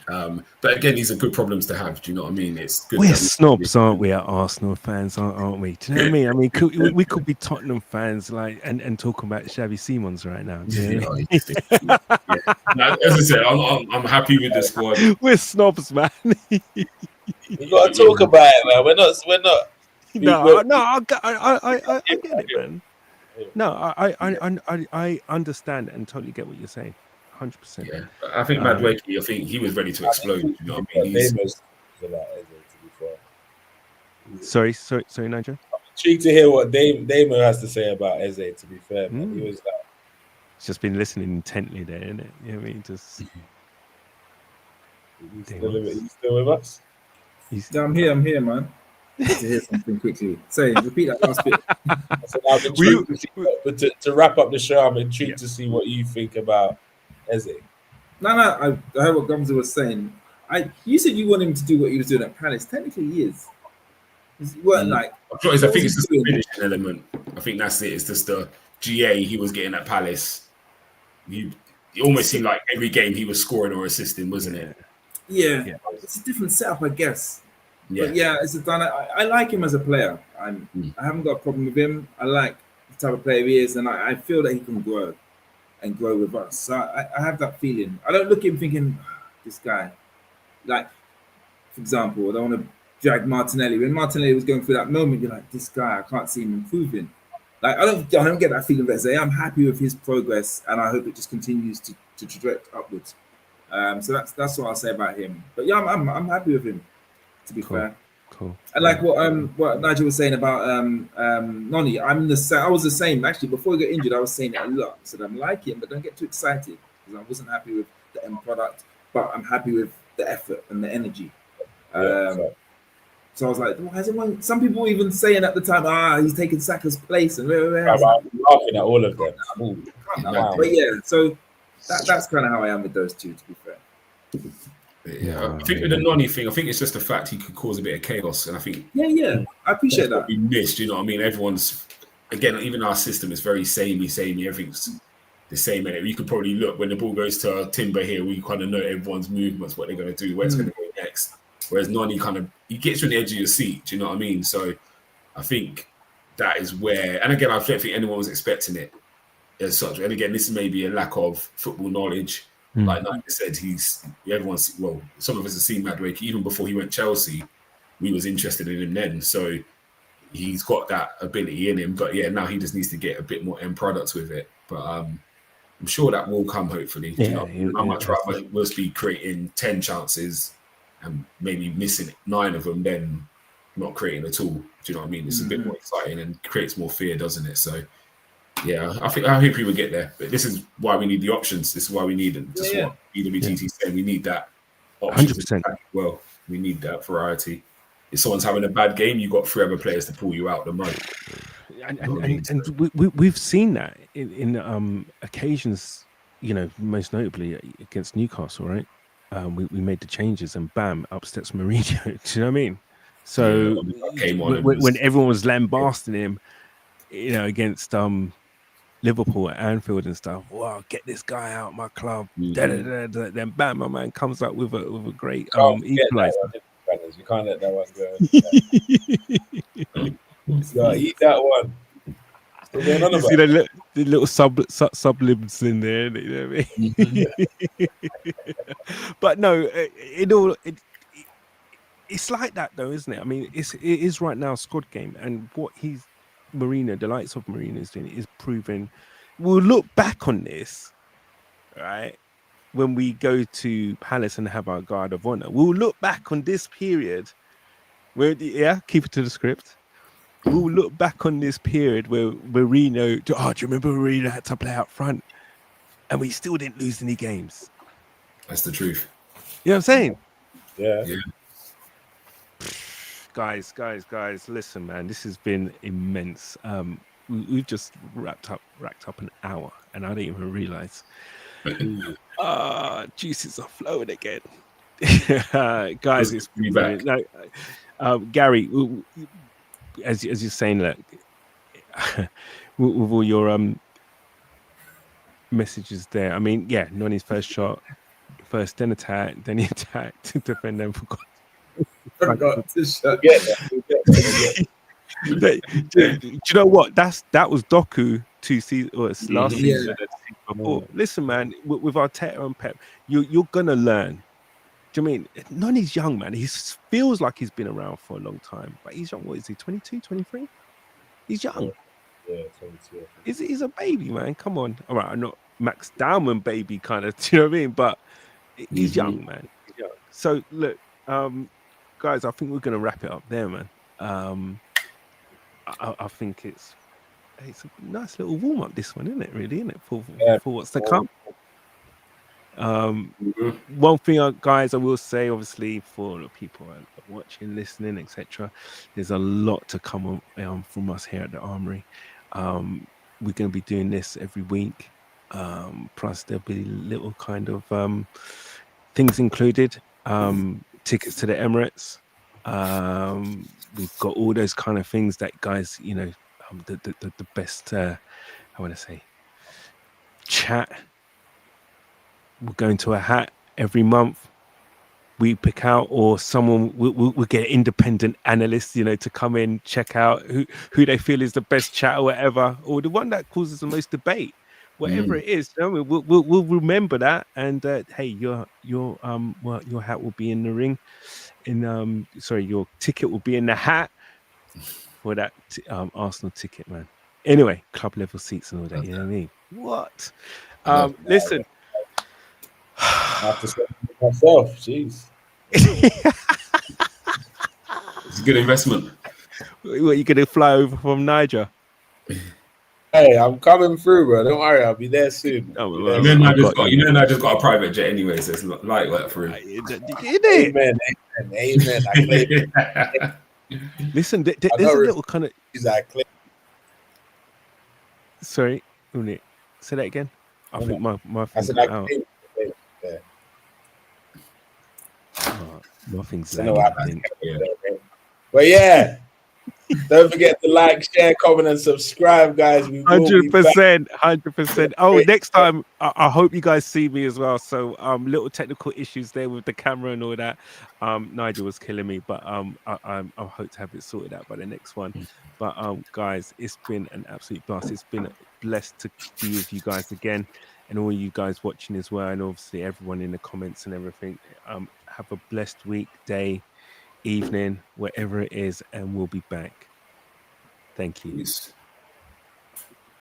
but again, these are good problems to have. Do you know what I mean? It's good. We're snobs, aren't we? At Arsenal fans, aren't we? Do you know what I mean? I mean, we could be Tottenham fans, like, and talking about Xavi Simons right now. Now, as I said, I'm happy with the squad. We're snobs, man. You got to talk about it, man. We're not. I get it, man. No, I understand and totally get what you're saying. 100%. Yeah, I think Madueke, I think he was ready to explode. You know what I mean? Sorry, Nigel. I'm intrigued to hear what Damo has to say about Eze. To be fair, man. He was like, he's just been listening intently there, isn't it? You know what I mean? Just. He's still with us? I'm here, man. To hear something quickly. Repeat that last bit. But to wrap up the show, I'm intrigued to see what you think about Eze. No, I heard what Gumza was saying. You said you want him to do what he was doing at Palace. Technically, he is. He weren't like. I think it's just the finishing element. I think that's it. It's just the GA he was getting at Palace. It almost seemed like every game he was scoring or assisting, wasn't it? Yeah. It's a different setup, I guess. Yeah. But it's I like him as a player. I haven't got a problem with him. I like the type of player he is, and I feel that he can grow with us. So I have that feeling. I don't look at him thinking, this guy. Like, for example, I don't want to drag Martinelli. When Martinelli was going through that moment, you're like, this guy, I can't see him improving. Like, I don't get that feeling of Eze. I'm happy with his progress, and I hope it just continues to trajectory upwards. So that's what I'll say about him. But yeah, I'm happy with him. To be fair, cool. I like what Nigel was saying about Noni. I was the same actually. Before he got injured, I was saying it a lot. I said I'm like him, but don't get too excited because I wasn't happy with the end product. But I'm happy with the effort and the energy. So I was like, why isn't one? Some people were even saying at the time, he's taking Saka's place, and I'm laughing at all of them. But yeah, so that's kind of how I am with those two. To be fair. Yeah, I think with the Noni thing, I think it's just the fact he could cause a bit of chaos, and I think I appreciate that. We missed, you know what I mean? Everyone's again, even our system is very samey. Everything's the same. And you could probably look when the ball goes to Timber here, we kind of know everyone's movements, what they're going to do, where it's going to go next. Whereas Noni he gets you on the edge of your seat. Do you know what I mean? So I think that is where, and again, I don't think anyone was expecting it. as such. And again, this may be a lack of football knowledge. Like Nigel said, some of us have seen Madueke even before he went Chelsea. We was interested in him then, so he's got that ability in him. But yeah, now he just needs to get a bit more end products with it. But I'm sure that will come. Hopefully, how much rather must be creating 10 chances and maybe missing 9 of them, then not creating at all. Do you know what I mean? It's a bit more exciting and creates more fear, doesn't it? So. Yeah, I hope we will get there. But this is why we need the options. This is why we need them. Just what EWTT said. We need that options. 100%. Well, we need that variety. If someone's having a bad game, you've got 3 other players to pull you out the mud. And we've seen that in occasions, most notably against Newcastle, right? We made the changes and bam, up steps Mourinho. Do you know what I mean? So when everyone was lambasting him, against Liverpool at Anfield and stuff. Wow, get this guy out of my club. Then bam, my man comes up with a great equalizer. You can't let that one go. So eat that one. You see the little sublims in there, you know what I mean? But no, it's like that though, isn't it? I mean, it is right now a squad game, and what the likes of Mourinho is doing is proving. We'll look back on this, right, when we go to Palace and have our guard of honor. We'll look back on this period where, keep it to the script. We'll look back on this period where Mourinho. Do you remember Mourinho had to play out front, and we still didn't lose any games? That's the truth. You know what I'm saying? Yeah. Guys, listen, man, this has been immense. We've just racked up an hour, and I didn't even realize. Juices are flowing again. Guys, it's brilliant. No, Gary, as you're saying, look, with all your messages there. I mean, Noni's first shot, then attack, then he attacked to defend them. Forgot to shut. Do you know what? That was Doku 2 seasons or last season. Listen, man, with Arteta and Pep, you're gonna learn. Do you mean Noni's young, man? He feels like he's been around for a long time, but he's young. What is he? 22, 23? He's young. Yeah, 22. He's a baby, man. Come on. All right, I'm not Max Dowman baby kind of. Do you know what I mean? But he's young, man. He's young. So look, guys, I think we're gonna wrap it up there, man. I think it's a nice little warm up. This one, isn't it? Really, isn't it? For what's to come. One thing, guys, I will say, obviously, for the people watching, listening, etc., there's a lot to come from us here at the Armoury. We're going to be doing this every week. Plus, there'll be little kind of things included. Tickets to the Emirates. We've got all those kind of things that, guys, the best. I want to say, chat. We're going to a hat every month. We pick out, or someone we'll get independent analysts, to come in, check out who they feel is the best chat or whatever, or the one that causes the most debate, whatever it is. We'll remember that. And hey, your hat will be in the ring. Your ticket will be in the hat for that Arsenal ticket, man. Anyway, club level seats and all that. You know what I mean? What? Listen. I have to say myself, jeez. It's a good investment. What, you gonna fly over from Niger? Hey, I'm coming through, bro. Don't worry, I'll be there soon. I just got a private jet anyway, so it's light work for him. Amen. I claim it. Listen, there's a little kind of. Exactly. Sorry, Unit. Say that again. I think my I said out. Yeah. My thing's But yeah, don't forget to like, share, comment, and subscribe, guys. 100%. Oh, next time I hope you guys see me as well. So little technical issues there with the camera and all that. Nigel was killing me, but I hope to have it sorted out by the next one. But guys, it's been an absolute blast. It's been blessed to be with you guys again, and all you guys watching as well, and obviously everyone in the comments and everything. Have a blessed week, day, evening, wherever it is, and we'll be back. Thank you. Peace.